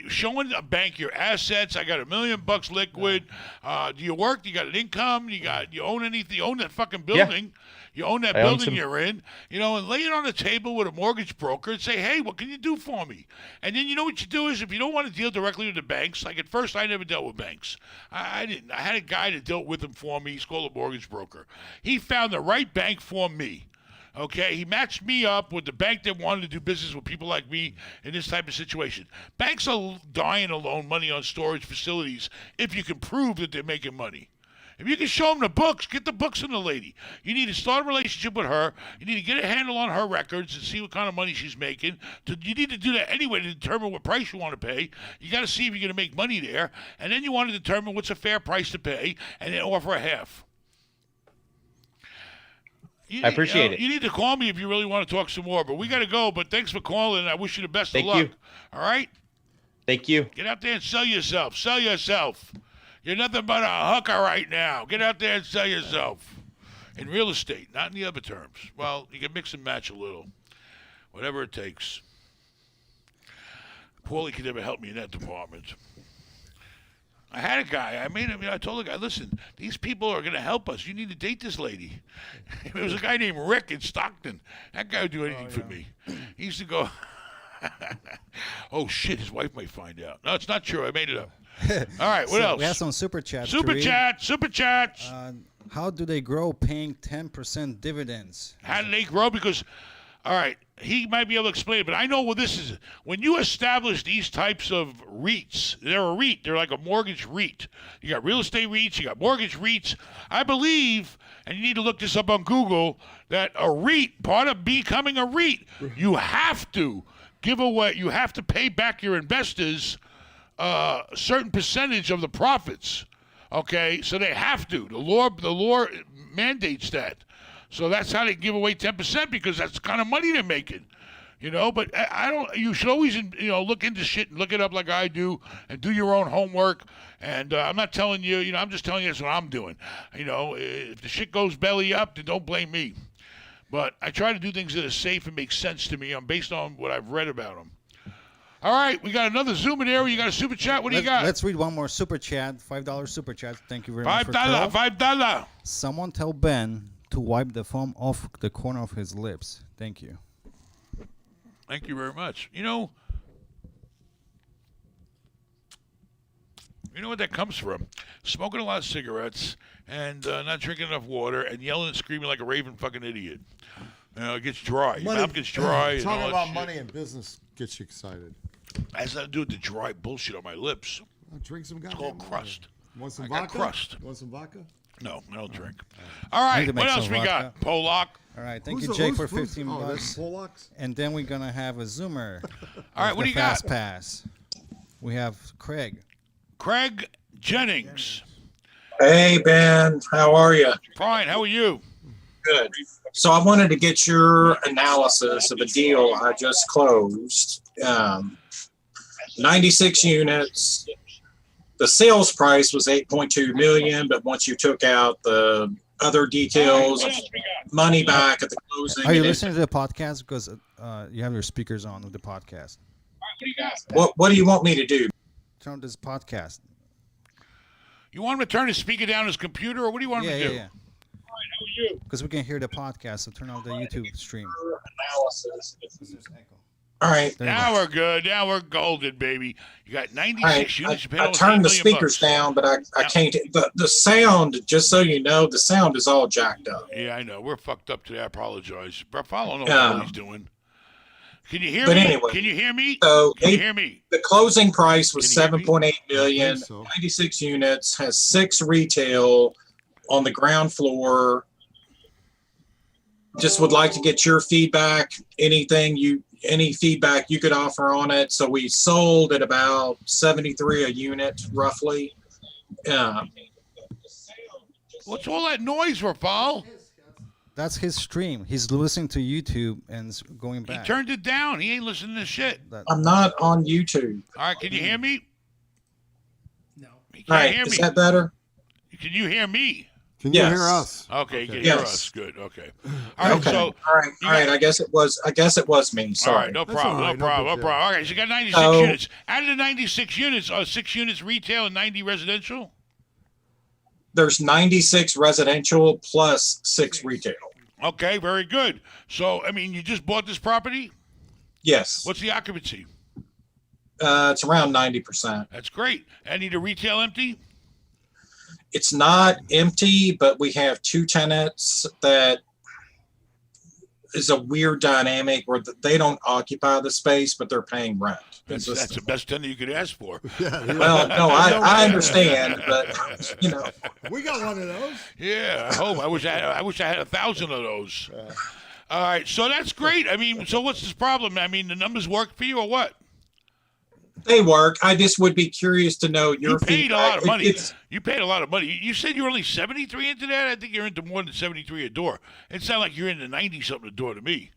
showing a bank your assets? I got $1 million liquid. Do you work? You got an income? You own anything? You own that fucking building? You own that building you're in, and lay it on the table with a mortgage broker and say, hey, what can you do for me? And then you know what you do is if you don't want to deal directly with the banks, like at first I never dealt with banks. I didn't. I had a guy that dealt with them for me. He's called a mortgage broker. He found the right bank for me. Okay, he matched me up with the bank that wanted to do business with people like me in this type of situation. Banks are dying to loan money on storage facilities if you can prove that they're making money. If you can show them the books, get the books from the lady. You need to start a relationship with her. You need to get a handle on her records and see what kind of money she's making. You need to do that anyway to determine what price you want to pay. You got to see if you're going to make money there, and then you want to determine what's a fair price to pay, and then offer a half. I appreciate it. You need to call me if you really want to talk some more, but we got to go. But thanks for calling. I wish you the best of luck. Thank you. All right? Thank you. Get out there and sell yourself. Sell yourself. You're nothing but a hooker right now. Get out there and sell yourself. In real estate, not in the other terms. Well, you can mix and match a little. Whatever it takes. Paulie could never help me in that department. I had a guy. I told the guy, listen, these people are going to help us. You need to date this lady. There was a guy named Rick in Stockton. That guy would do anything for me. He used to go, oh, shit, his wife might find out. No, it's not true. I made it up. All right, what else? We have some super chats. Super chats. How do they grow paying 10% dividends? How do they grow? Because, all right, he might be able to explain it, but I know what this is. When you establish these types of REITs, they're a REIT. They're like a mortgage REIT. You got real estate REITs. You got mortgage REITs. I believe, and you need to look this up on Google, that a REIT, part of becoming a REIT, you have to give away, you have to pay back your investors a certain percentage of the profits. Okay, so they have to. The law mandates that. So that's how they give away 10% because that's the kind of money they're making, But I don't. You should always, look into shit and look it up like I do, and do your own homework. And I'm not telling you, I'm just telling you that's what I'm doing. If the shit goes belly up, then don't blame me. But I try to do things that are safe and make sense to me. I'm based on what I've read about them. All right, we got another Zoom in there. You got a super chat. What do you got? Let's read one more super chat. $5 super chat. Thank you very much. $5. Someone tell Ben to wipe the foam off the corner of his lips. Thank you. Thank you very much. You know what that comes from? Smoking a lot of cigarettes and not drinking enough water and yelling and screaming like a raving fucking idiot. It gets dry. Your mouth gets dry. Talking about money and business gets you excited. Has nothing to do with the dry bullshit on my lips. Drink some It's called crust. Want some I vodka? got crust. Want some vodka? No, I don't drink. All right, what else we got? Pollock. All right, thank you, Jake, for 15 bucks. Pollocks? And then we're going to have a Zoomer. All right, what do you got? Fast Pass. We have Craig. Craig Jennings. Hey, Ben. How are you? Fine. How are you? Good. So I wanted to get your analysis of a deal I just closed. 96 units. The sales price was 8.2 million, but once you took out the other details, money back at the closing. Are you listening to the podcast? Because you have your speakers on with the podcast. What do you want me to do? Turn on this podcast. You want him to turn his speaker down his computer, or what do you want him to do? Yeah. Because we can hear the podcast, so turn on the YouTube stream. All right. Now we're good. Now we're golden, baby. You got 96 units. I turned the speakers down, but I can't. The sound, just so you know, the sound is all jacked up. Yeah, I know. We're fucked up today. I apologize. I don't know what he's doing. Can you hear But me? anyway, Can you hear me? So Can you hear me? The closing price was Can you hear me? 7.8 million, 96 units, has 6 retail on the ground floor. Just would like to get your feedback, any feedback you could offer on it. So we sold at about 73 a unit, roughly. What's all that noise for, Paul? That's his stream. He's listening to YouTube and going back. He turned it down. He ain't listening to shit. I'm not on YouTube. All right, can you hear me? No. He All can't right, hear is me. that better? Can you hear me? Can you hear us? Okay, you can Yes. hear us. Good. Okay. All right. Okay. So. all right. I guess it was me. Sorry. All right, no problem. No problem. All right, so you got 96 So- units. Out of the 96 units, 6 units retail and 90 residential? There's 96 residential plus 6 retail. Okay, very good. So, you just bought this property? Yes. What's the occupancy? It's around 90%. That's great. Any of the retail empty? It's not empty, but we have 2 tenants that is a weird dynamic where they don't occupy the space, but they're paying rent. That's the best tenant you could ask for. Well, no, I understand, but you know, we got one of those. Yeah, I hope. I wish I had 1,000 of those. All right, so that's great. I mean, so what's this problem? I mean, the numbers work for you or what? they work. I just would be curious to know your You paid feedback. a lot of money. It's, You paid a lot of money. You said you're only 73 into that? I think you're into more than 73 a door. It sounded like you're into 90-something a door to me.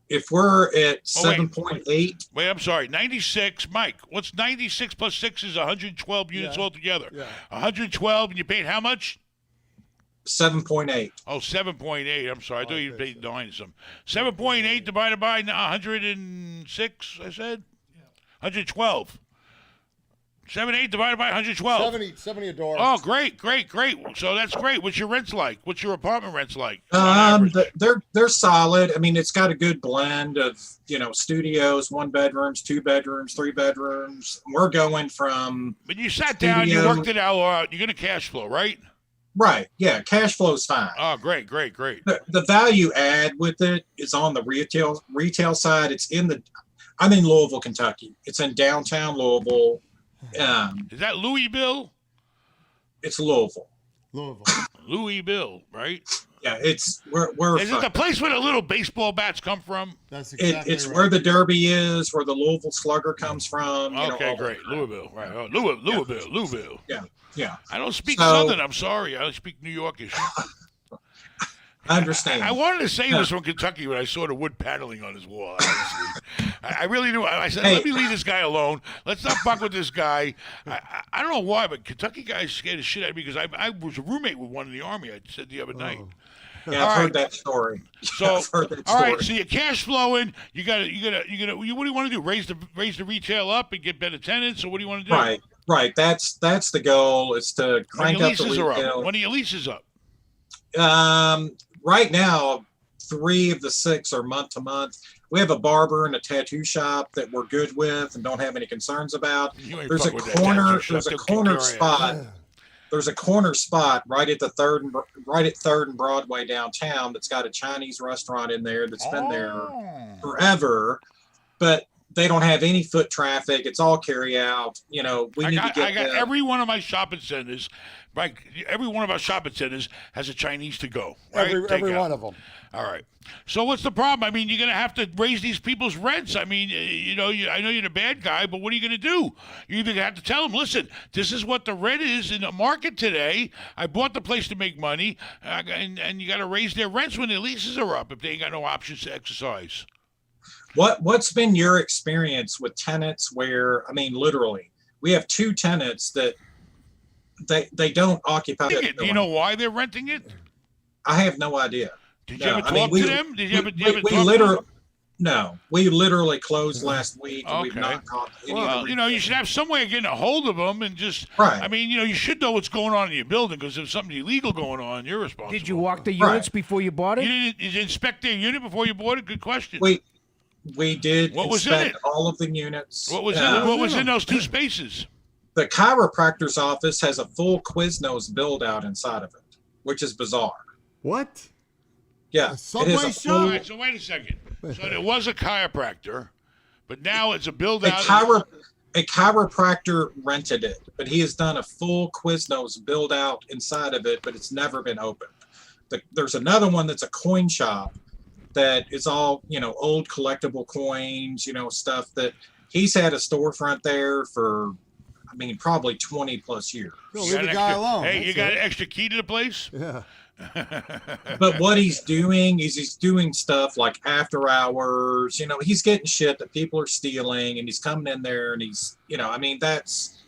if we're at Oh, wait. 7.8, Wait, I'm sorry. 96. Mike, what's 96 plus 6 is 112 units altogether. Yeah. 112, and you paid how much? 7.8. Oh, 7.8. I'm sorry. I thought you paid 9 some. 7.8 divided by 106, I said? 112. 7.8 divided by 112. 70 a door. Oh, great. So that's great. What's your rents like? What's your apartment rents like? on average? They're solid. I mean, it's got a good blend of, studios, 1 bedrooms, 2 bedrooms, 3 bedrooms. We're going from. But you sat down, you worked it out. You're going to cash flow, right? Right. Yeah. Cash flow's fine. Oh, great. The value add with it is on the retail side. I'm in Louisville, Kentucky. It's in downtown Louisville. Is that Louisville? It's Louisville. Louisville, right? Yeah, we're. Is it the place where the little baseball bats come from? That's It's where the Derby is, where the Louisville Slugger comes from. Okay, great. Louisville, right? Oh, Louisville. Yeah. I don't speak So- Southern. I'm sorry. I speak New Yorkish. I understand. I wanted to say he was from Kentucky when I saw the wood paneling on his wall. Honestly, I really do. I said, let me leave this guy alone. Let's not fuck with this guy. I don't know why, but Kentucky guys scared the shit out of me because I was a roommate with one in the Army. I said the other night. Yeah, I've heard that story. So, I've heard that all right. story. So you're cash flowing. You got to. What do you want to do? Raise the retail up and get better tenants, or what do you want to do? Right. That's the goal. Is to When crank your up the leases are up. retail. When are your leases up? Right now, 3 of the 6 are month to month. We have a barber and a tattoo shop that we're good with and don't have any concerns about. You ain't There's a fucking with that tattoo corner. shop. There's a They'll kick corner your ass. spot. There's a corner spot right at Third and Broadway downtown that's got a Chinese restaurant in there that's been there forever, but they don't have any foot traffic. It's all carry out. We need to get. I got every one of my shopping centers. Every one of our shopping centers has a Chinese to go. Right? Every one of them. All right. So what's the problem? I mean, you're going to have to raise these people's rents. I mean, I know you're the bad guy, but what are you going to do? You either have to tell them, listen, this is what the rent is in the market today. I bought the place to make money, and you got to raise their rents when their leases are up if they ain't got no options to exercise. What's been your experience with tenants where, I mean, literally, we have 2 tenants that they don't occupy. Do you know why they're renting it? I have no idea. Did you ever talk to them? Did you ever talk to them? No, we literally closed last week. And we've not talked to any of them. You should have some way of getting a hold of them and just. Right. I mean, you should know what's going on in your building because if something illegal going on, you're responsible. Did you walk the units before you bought it? You didn't inspect their unit before you bought it? Good question. We did What was in inspect it? all of the units. What was in it? What was in those 2 spaces? The chiropractor's office has a full Quiznos build out inside of it, which is bizarre. What? Yeah. Subway it is a shop? full, All right, so wait a second. So there was a chiropractor, but now it's a build a out. chiropractor rented it, but he has done a full Quiznos build out inside of it, but it's never been opened. There's another one that's a coin shop that is all, old collectible coins, stuff that he's had a storefront there for, I mean, probably 20 plus years. Leave the guy alone. Hey, you That's got it. an extra key to the place? Yeah. But what he's doing is he's doing stuff like after hours, he's getting shit that people are stealing and he's coming in there and he's, I mean, that's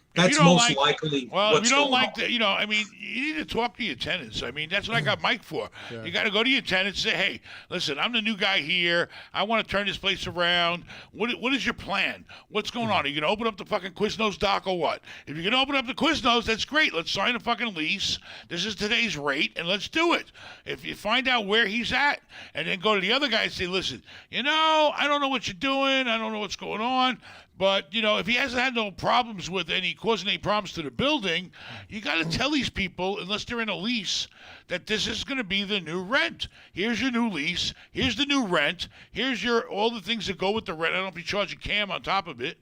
most likely. Well, if what's you don't going like on. that, I mean, you need to talk to your tenants. I mean, that's what I got Mike for. Yeah. You got to go to your tenants and say, hey, listen, I'm the new guy here. I want to turn this place around. What is your plan? What's going on? Are you going to open up the fucking Quiznos dock or what? If you're going to open up the Quiznos, that's great. Let's sign a fucking lease. This is today's rate, and let's do it. If you find out where he's at, and then go to the other guy and say, listen, I don't know what you're doing. I don't know what's going on. But, if he hasn't had no problems with causing any problems to the building, you got to tell these people, unless they're in a lease, that this is going to be the new rent. Here's your new lease. Here's the new rent. Here's all the things that go with the rent. I don't know if you charge a CAM on top of it.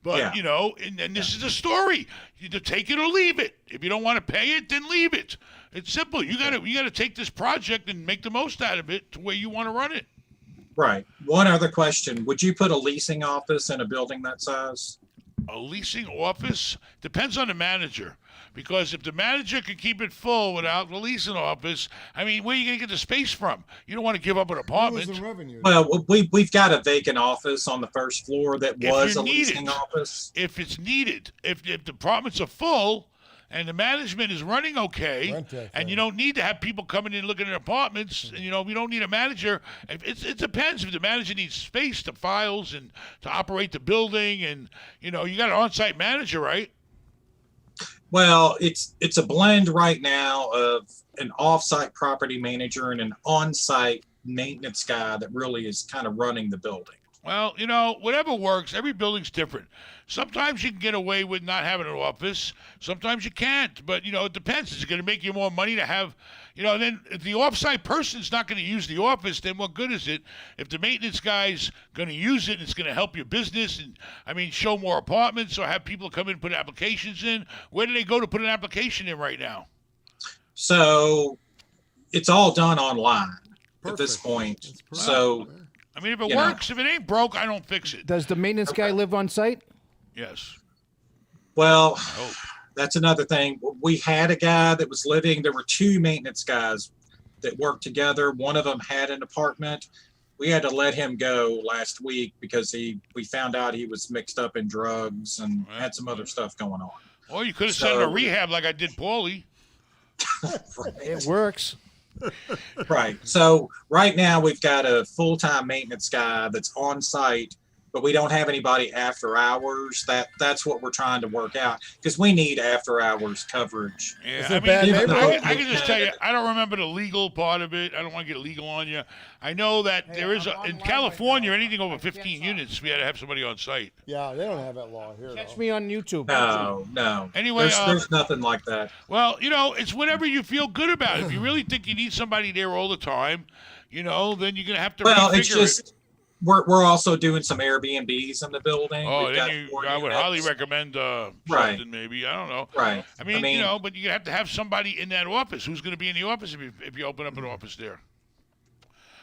But, and this is the story. You either take it or leave it. If you don't want to pay it, then leave it. It's simple. You got to take this project and make the most out of it to where you want to run it. Right. One other question. Would you put a leasing office in a building that size? A leasing office? Depends on the manager. Because if the manager can keep it full without the leasing office, where are you going to get the space from? You don't want to give up an apartment. Well, we've got a vacant office on the first floor that was a leasing needed, office. If it's needed. If the apartments are full and the management is running okay, and you don't need to have people coming in looking at apartments, and we don't need a manager. It depends. If the manager needs space to files and to operate the building, and you got an on-site manager, right? Well, it's a blend right now of an off-site property manager and an on-site maintenance guy that really is kind of running the building. Well, whatever works. Every building's different. Sometimes you can get away with not having an office. Sometimes you can't. But, it depends. Is it going to make you more money to have, then if the off-site person's not going to use the office, then what good is it? If the maintenance guy's going to use it and it's going to help your business and, show more apartments or have people come in and put applications in, where do they go to put an application in right now? So it's all done online at this point. So, if it works, if it ain't broke, I don't fix it. Does the maintenance guy live on site? Yes. Well, that's another thing. We had a guy that was living. There were two maintenance guys that worked together. One of them had an apartment. We had to let him go last week because we found out he was mixed up in drugs and had some other stuff going on. Or you could have sent him to rehab like I did Paulie. It works. Right. So right now we've got a full-time maintenance guy that's on site, but we don't have anybody after hours. That's what we're trying to work out because we need after hours coverage. Yeah, I can just tell you, I don't remember the legal part of it. I don't want to get legal on you. I know that there is in California, anything over 15 units, we had to have somebody on site. Yeah, they don't have that law here. Catch me on YouTube. No. Anyway, there's nothing like that. Well, it's whatever you feel good about. If you really think you need somebody there all the time, then you're gonna have to. Well, it's just we're also doing some Airbnbs in the building. Oh, then I would highly recommend something maybe. I don't know. Right. But you have to have somebody in that office. Who's going to be in the office if you open up an office there?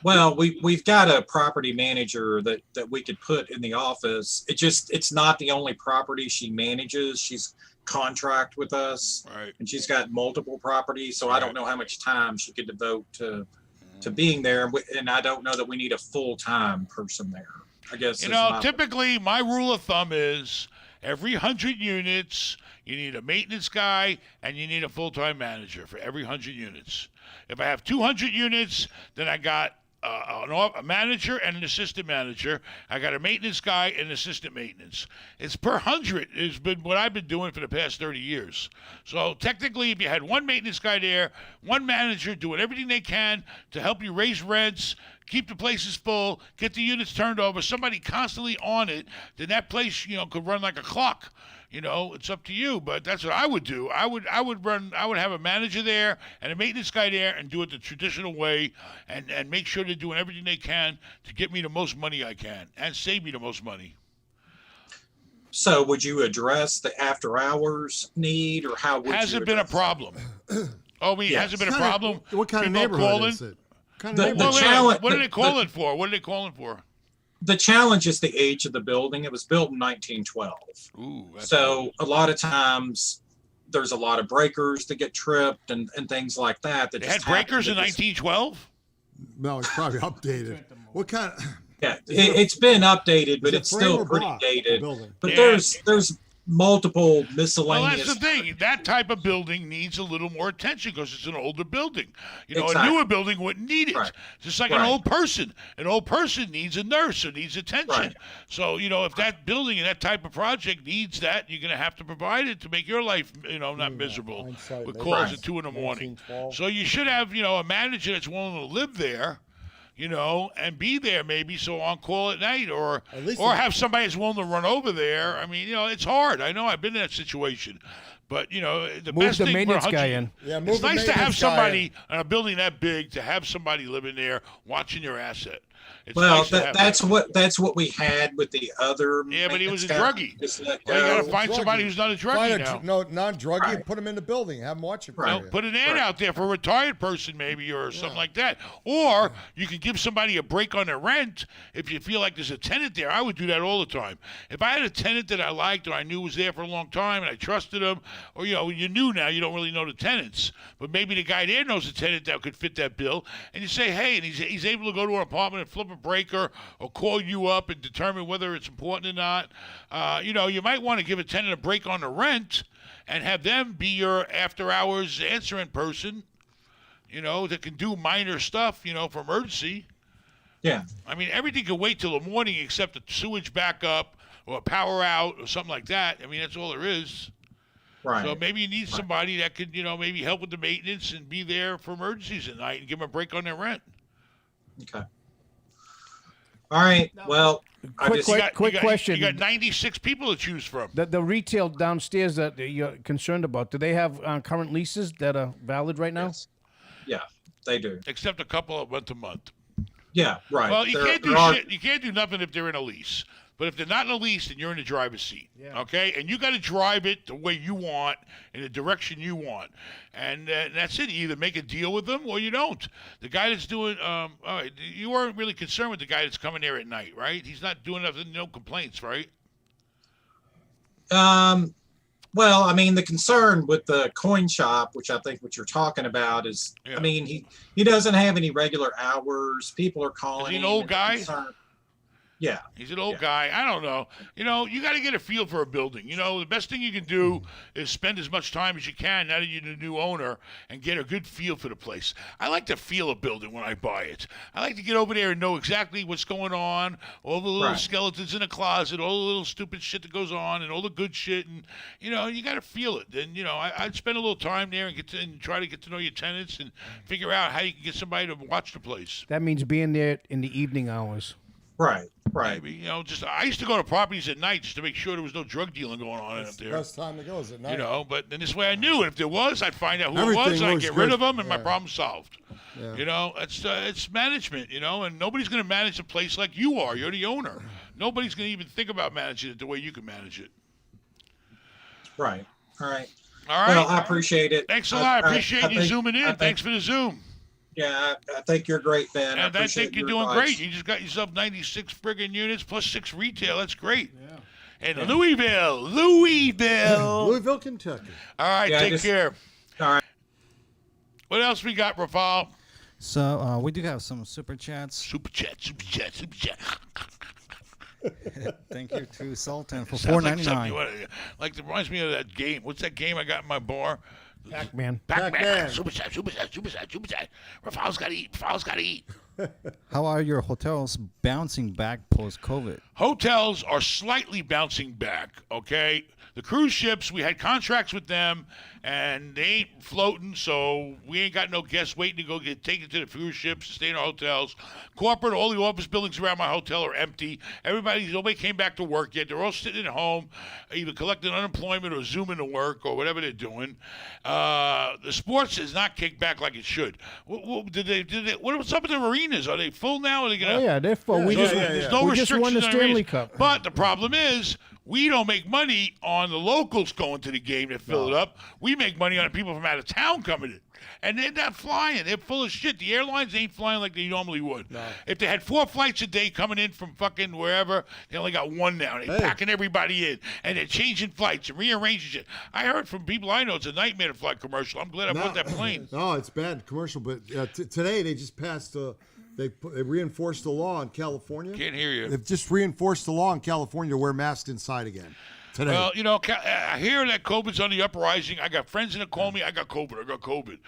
Well, we've got a property manager that we could put in the office. It's not the only property she manages. She's contract with us, right? And she's got multiple properties. So I don't know how much time she could devote to being there, and I don't know that we need a full-time person there. I guess typically my rule of thumb is every 100 units you need a maintenance guy and you need a full-time manager for every 100 units. If I have 200 units, then I got a manager and an assistant manager. I got a maintenance guy and an assistant maintenance. It's per 100 has been what I've been doing for the past 30 years. So technically, if you had one maintenance guy there, one manager doing everything they can to help you raise rents, keep the places full, get the units turned over, somebody constantly on it, then that place, could run like a clock. It's up to you, but that's what I would do. I would have a manager there and a maintenance guy there and do it the traditional way and make sure they're doing everything they can to get me the most money I can and save me the most money. So would you address the after hours need or how would Hasn't been a problem. Hasn't been a problem? What kind of neighborhood is it? What are they calling for? The challenge is the age of the building. It was built in 1912. So a lot of times there's a lot of breakers that get tripped and things like that. They had breakers in 1912? No, it's probably updated. What kind of... Yeah, it's been updated, but it's still pretty dated. But there's multiple miscellaneous. Well, that's the thing. That type of building needs a little more attention because it's an older building. Exactly. A newer building wouldn't need it. Right. Just like an old person. An old person needs a nurse or needs attention. Right. So, if that building and that type of project needs that, you're going to have to provide it to make your life, not miserable with calls at 2 a.m. So you should have, a manager that's willing to live there and be there maybe so on call at night, or least have somebody that's willing to run over there. I mean, it's hard. I know I've been in that situation. But, the Move best the thing maintenance guy in. Yeah, move it's the nice to have maintenance guy somebody in a building that big, to have somebody living there watching your asset. It's Well, nice to have that's that. that's what we had with the other. Yeah, but he was a maintenance druggie. guy. Just let Well, you go. got to find somebody who's not a druggie now. No, non-druggie, and put him in the building. Have him watch it for you. Put an ad out there for a retired person, maybe, or something like that. Or you can give somebody a break on their rent if you feel like there's a tenant there. I would do that all the time. If I had a tenant that I liked or I knew was there for a long time and I trusted him, or you knew now, you don't really know the tenants, but maybe the guy there knows a tenant that could fit that bill, and you say, hey, and he's able to go to an apartment and flip a breaker or call you up and determine whether it's important or not. You might want to give a tenant a break on the rent and have them be your after-hours answering person, that can do minor stuff, for emergency. Yeah. I mean, everything can wait till the morning except a sewage backup or a power out or something like that. I mean, that's all there is. Right. So maybe you need somebody that could, maybe help with the maintenance and be there for emergencies at night and give them a break on their rent. Okay. All right. Well, Quick question. You got 96 people to choose from. The retail downstairs that you're concerned about, do they have current leases that are valid right now? Yes. Yeah, they do. Except a couple of month to month. Yeah, right. Well, you There- can't do there are- shit. You can't do nothing if they're in a lease. But if they're not in a lease, then you're in the driver's seat. Yeah. Okay? And you got to drive it the way you want, in the direction you want. And that's it. You either make a deal with them or you don't. The guy that's doing, all right, you weren't really concerned with the guy that's coming there at night, right? He's not doing nothing, no complaints, right? Well, I mean, the concern with the coin shop, which I think what you're talking about is, Yeah. I mean, he doesn't have any regular hours. People are calling. Is he an him old and guy? concerned. Yeah. He's an old guy. I don't know. You got to get a feel for a building. The best thing you can do is spend as much time as you can now that you're the new owner and get a good feel for the place. I like to feel a building when I buy it. I like to get over there and know exactly what's going on, all the little Right. skeletons in the closet, all the little stupid shit that goes on, and all the good shit. And, you got to feel it. And, I'd spend a little time there and try to get to know your tenants and figure out how you can get somebody to watch the place. That means being there in the evening hours. Right. Right. Maybe, I used to go to properties at night just to make sure there was no drug dealing going on That's up the there. best time to go is at night. But then this way I knew, and if there was, I'd find out who Everything it was, and I'd was get rid good. of them, and my Yeah. problem solved. Yeah. It's management, and nobody's going to manage a place like you are. You're the owner. Nobody's going to even think about managing it the way you can manage it. Right. All right. All right. Well, I appreciate it. Thanks a lot. I appreciate you think- zooming in. I think- Thanks for the Zoom. Yeah, I think you're great, Ben. And I appreciate think you're your doing advice. great. You just got yourself 96 friggin' units plus 6 retail. That's great. Yeah. And Louisville. Louisville, Kentucky. All right, Yeah, take care. All right. What else we got, Rafal? So we do have some super chats. Super chat. Thank you to Sultan for Sounds like something $4.99. you wanna- Like it reminds me of that game. What's that game I got in my bar? Pac-Man. Pac-Man. Super chat. Rafal's got to eat. How are your hotels bouncing back post-COVID? Hotels are slightly bouncing back, okay? The cruise ships, we had contracts with them, and they ain't floating, so we ain't got no guests waiting to go get taken to the cruise ships, stay in our hotels. Corporate, all the office buildings around my hotel are empty. Nobody came back to work yet. They're all sitting at home, either collecting unemployment or zooming to work or whatever they're doing. The sports is not kicked back like it should. What's up with the arenas? Are they full now? Are they gonna? Oh, yeah, they're full. There's no we just won the restrictions on Stanley arenas. Cup. But the problem is, we don't make money on the locals going to the game to fill it up. We make money on the people from out of town coming in. And they're not flying. They're full of shit. The airlines ain't flying like they normally would. No. If they had 4 flights a day coming in from fucking wherever, they only got 1 now. They're packing everybody in. And they're changing flights and rearranging shit. I heard from people I know it's a nightmare to fly commercial. I'm glad I bought that plane. No, it's bad commercial. But today they just passed. They reinforced the law in California. Can't hear you. They've just reinforced the law in California to wear masks inside again today. Well, I hear that COVID's on the uprising. I got friends that call me. I got COVID.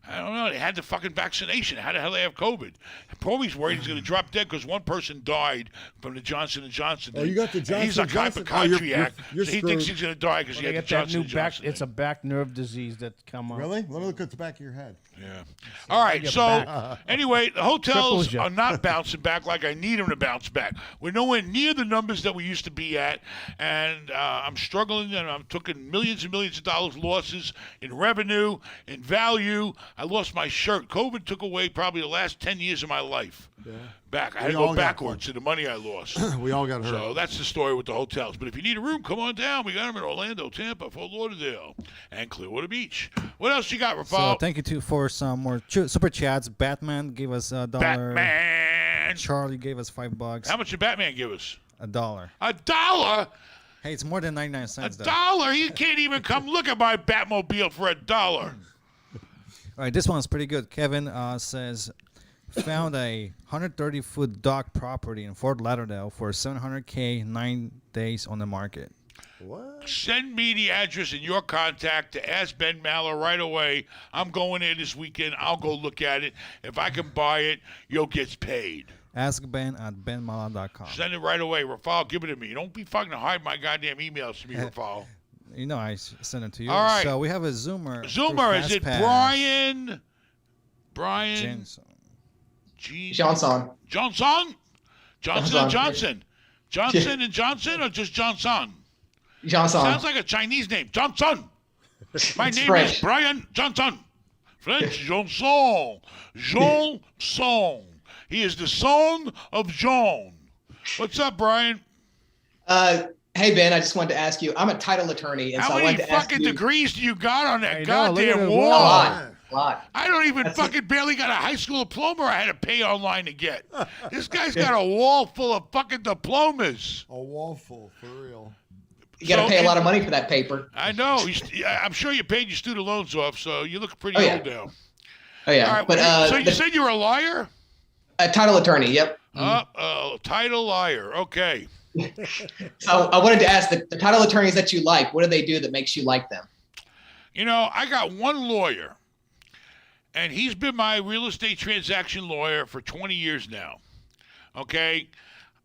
I don't know. They had the fucking vaccination. How the hell they have COVID? Probably's worried he's going to drop dead because one person died from the Johnson & Johnson. Oh, you got the Johnson He's a Johnson? hypochondriac. You're so he thinks screwed. he's going to die because he had the Johnson & Johnson. It's a back nerve disease that come on. Really? Let me look at the back of your head. Yeah. All right. Your So back. anyway, the hotels Cripples you. are not bouncing back like I need them to bounce back. We're nowhere near the numbers that we used to be at, and I'm struggling. And I'm taking millions and millions of dollars losses in revenue, in value. I lost my shirt. COVID took away probably the last 10 years of my life. Yeah. Back. I had We to all go got backwards to the money I lost. We all got hurt. So that's the story with the hotels. But if you need a room, come on down. We got them in Orlando, Tampa, Fort Lauderdale, and Clearwater Beach. What else you got, So Rafal? thank you too for some more super chats. Batman gave us $1. Batman. Charlie gave us $5. How much did Batman give us? $1. $1? Hey, it's more than 99 cents. though. $1? You can't even come look at my Batmobile for $1. All right, this one's pretty good. Kevin says, found a 130-foot dock property in Fort Lauderdale for $700K, 9 days on the market. What? Send me the address and your contact to Ask Ben Mallah right away. I'm going there this weekend. I'll go look at it. If I can buy it, you'll get paid. Ask Ben at benmallah.com. Send it right away. Rafal, give it to me. Don't be fucking hide my goddamn emails to me, Rafal. You know I sent it to you. All right. So we have a Zoomer. Zoomer, is it FastPass. Brian? Jensen. Johnson. Johnson? Johnson and Johnson. Johnson and Johnson or just Johnson? Johnson. Sounds like a Chinese name. Johnson. My It's name French. is Brian Johnson. French Johnson. Johnson. He is the son of John. What's up, Brian? Hey Ben, I just wanted to ask you. I'm a title attorney, and How so I many wanted to ask fucking you. degrees do you got on that I know, look at goddamn the wall? wall. A lot. I don't even That's fucking barely got a high school diploma I had to pay online to get. This guy's got a wall full of fucking diplomas. A wall full, for real. You got to So pay a lot it- of money for that paper. I know. I'm sure you paid your student loans off, so you look pretty Oh, yeah. old now. Oh yeah, All right, but so you said you were a liar? a title attorney. Yep. Title liar. Okay. So I wanted to ask the title attorneys that you like. What do they do that makes you like them? You know, I got one lawyer, and he's been my real estate transaction lawyer for 20 years now. Okay?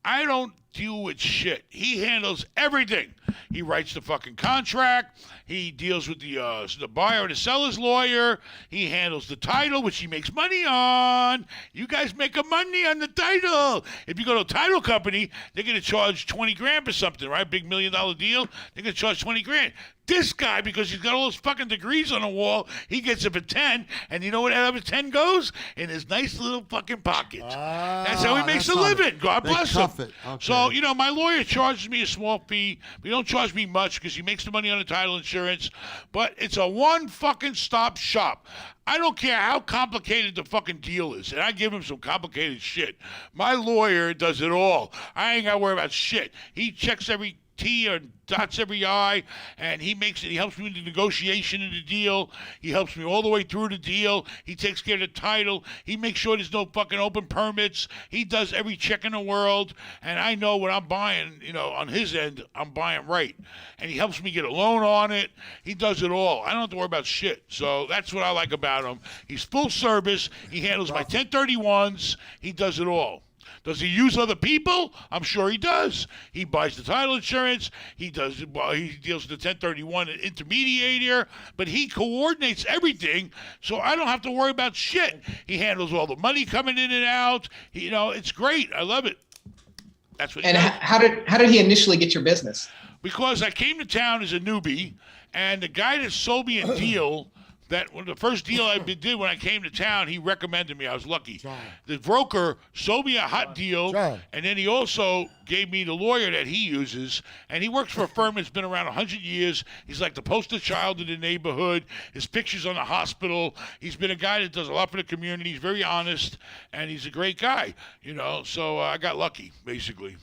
I don't deal with shit. He handles everything. He writes the fucking contract. He deals with the buyer and the seller's lawyer. He handles the title, which he makes money on. You guys make a money on the title. If you go to a title company, they're going to charge 20 grand for something, right? Big $1 million deal. They're going to charge 20 grand. This guy, because he's got all those fucking degrees on the wall, he gets it for 10. And you know where that other 10 goes? In his nice little fucking pocket. That's how he makes a living. God bless him. It. Okay. So, you know, my lawyer charges me a small fee. He don't charge me much because he makes the money on the title insurance. But it's a one fucking stop shop. I don't care how complicated the fucking deal is, and I give him some complicated shit. My lawyer does it all. I ain't got to worry about shit. He checks every T or dots every I, and he makes it. He helps me with the negotiation of the deal. He helps me all the way through the deal. He takes care of the title. He makes sure there's no fucking open permits. He does every check in the world, and I know what I'm buying. You know, on his end, I'm buying right, and he helps me get a loan on it. He does it all. I don't have to worry about shit. So that's what I like about him. He's full service. He handles my 1031s. He does it all. Does he use other people? I'm sure he does. He buys the title insurance. He does. Well, he deals with the 1031 intermediator, but he coordinates everything, so I don't have to worry about shit. He handles all the money coming in and out. You know, it's great. I love it. That's what. And how did he initially get your business? Because I came to town as a newbie, and the guy that sold me a deal. The first deal I did when I came to town, he recommended me. I was lucky. The broker sold me a hot deal, and then he also gave me the lawyer that he uses. And he works for a firm that's been around 100 years. He's like the poster child of the neighborhood. His picture's on the hospital. He's been a guy that does a lot for the community. He's very honest, and he's a great guy. You know, so I got lucky, basically.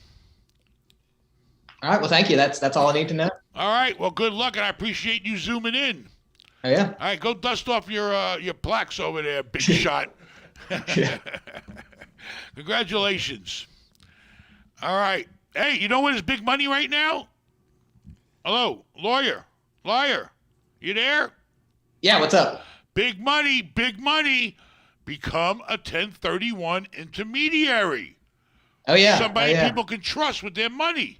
All right. Well, thank you. That's all I need to know. All right. Well, good luck, and I appreciate you zooming in. Oh, yeah. All right, go dust off your plaques over there, big shot. Congratulations. All right. Hey, you know what is big money right now? Hello, lawyer. Liar. You there? Yeah, what's up? Big money, big money. Become a 1031 intermediary. Oh yeah. Somebody oh, yeah. people can trust with their money.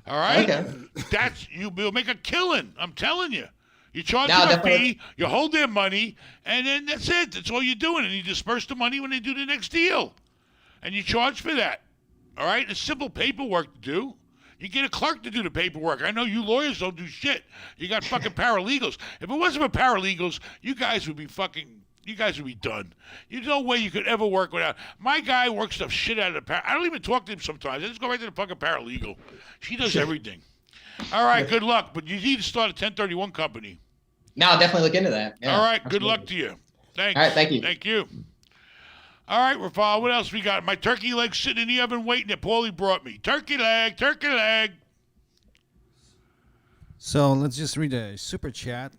All right? Okay. You'll make a killing. I'm telling you. You charge No, them a definitely. fee, you hold their money, and then that's it. That's all you're doing. And you disperse the money when they do the next deal. And you charge for that. All right? It's simple paperwork to do. You get a clerk to do the paperwork. I know you lawyers don't do shit. You got fucking paralegals. If it wasn't for paralegals, you guys would be done. There's no way you could ever work without. My guy works the shit out of the I don't even talk to him sometimes. I just go right to the fucking paralegal. She does everything. All right, good luck. But you need to start a 1031 company. No, I'll definitely look into that. Yeah, all right, good absolutely. luck to you. Thanks. All right, thank you. Thank you. All right, Rafal, what else we got? My turkey leg sitting in the oven waiting that Paulie brought me. Turkey leg, turkey leg. So let's just read a super chat.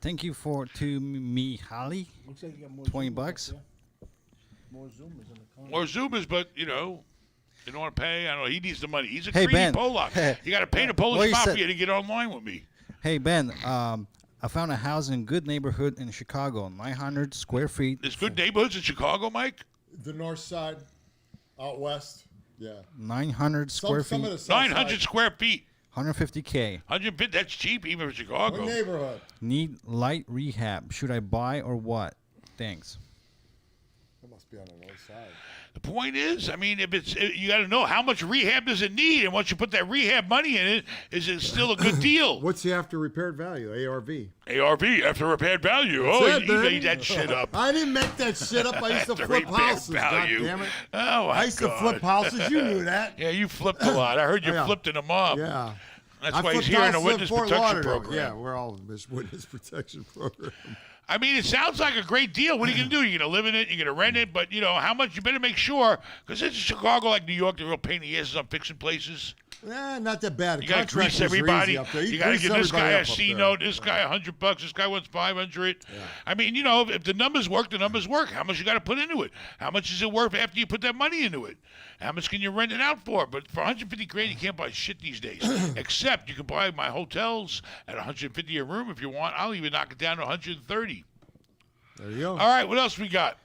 Thank you to me, Holly. Looks like you got more $20. More Zoomers in the corner. More Zoomers, but, they don't want to pay. I don't know. He needs the money. He's a Hey, greedy Ben. Polak. You got to pay the What Polish you said- mafia to get online with me. Hey, Ben, I found a house in a good neighborhood in Chicago, 900 square feet. There's good neighborhoods in Chicago, Mike? The north side, out west. Yeah. 900 square Some feet. of the south 900 side. square feet. 150K. 150, that's cheap even for Chicago. What neighborhood? Need light rehab. Should I buy or what? Thanks. It must be on the north side. The point is, you got to know how much rehab does it need, and once you put that rehab money in it, is it still a good deal? What's the after repaired value? ARV. ARV, after repaired value. That's it, You man. made that shit up. I didn't make that shit up. I used to After flip repaired houses. value. God damn it. Oh, my I used to God. flip houses. You knew that. Yeah, you flipped a lot. I heard you Yeah. flipped in a mob. Yeah. That's I why he's flipped here in a houses in witness Fort protection Lauderdale. program. Yeah, we're all in this witness protection program. It sounds like a great deal. What are you going to do? You're going to live in it? You're going to rent it? But, how much? You better make sure, because it's Chicago like New York, they're real pain in the asses on fixing places. Not that bad. You got to grease Contractors are everybody. easy up there. You got to grease give this guy everybody a up up C there. note, this guy $100, this guy wants 500. Yeah. If the numbers work, the numbers work. How much you got to put into it? How much is it worth after you put that money into it? How much can you rent it out for? But for 150 grand, you can't buy shit these days. Except you can buy my hotels at 150 a room if you want. I'll even knock it down to 130. There you go. All right, what else we got?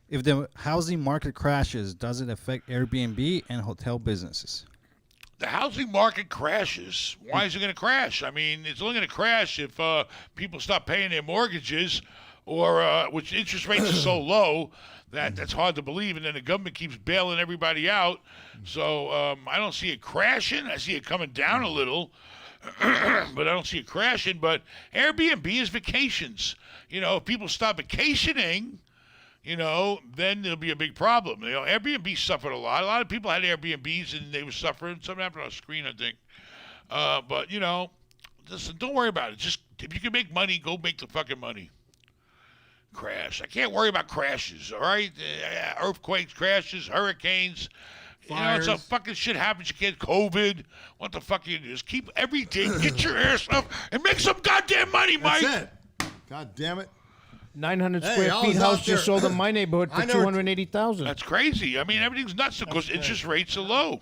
If the housing market crashes, does it affect Airbnb and hotel businesses? The housing market crashes. Why is it going to crash? It's only going to crash if people stop paying their mortgages, or which interest rates are so low that's hard to believe, and then the government keeps bailing everybody out. So I don't see it crashing. I see it coming down a little, but I don't see it crashing. But Airbnb is vacations. If people stop vacationing, then there'll be a big problem. Airbnb suffered a lot. A lot of people had Airbnbs and they were suffering. Something happened on screen, I think. But, listen, don't worry about it. Just, if you can make money, go make the fucking money. Crash. I can't worry about crashes, all right? Earthquakes, crashes, hurricanes. Fires. Some fucking shit happens. You get COVID. What the fuck you do? Just keep everything. Get your ass up and make some goddamn money, Mike. That's it. God damn it. 900 Hey, square I feet was house out just there. sold in my neighborhood for I never- 280,000. That's crazy. Everything's nuts because interest rates are low.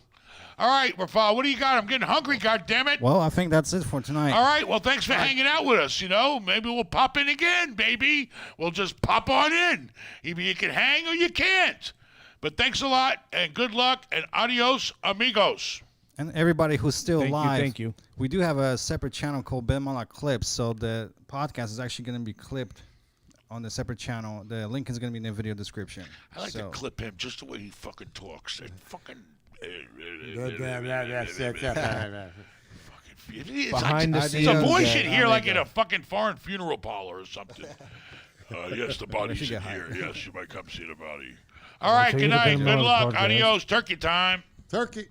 All right, Rafal, what do you got? I'm getting hungry, goddammit. Well, I think that's it for tonight. All right, well, thanks for hanging out with us. Maybe we'll pop in again, baby. We'll just pop on in. Either you can hang or you can't. But thanks a lot, and good luck, and adios, amigos. And everybody who's still live, thank you. We do have a separate channel called Ben Mallah Clips, so the podcast is actually going to be clipped on the separate channel. The link is going to be in the video description. I like to So- clip him just the way he fucking talks. And fucking... It's Behind the it's scenes, a voice you there hear you like go. in a fucking foreign funeral parlor or something. Yes, the body's should in get here. hired. Yes, you might come see the body. All right, tell good you the night. Ben Good Mallah luck. podcast. Adios. Turkey time. Turkey.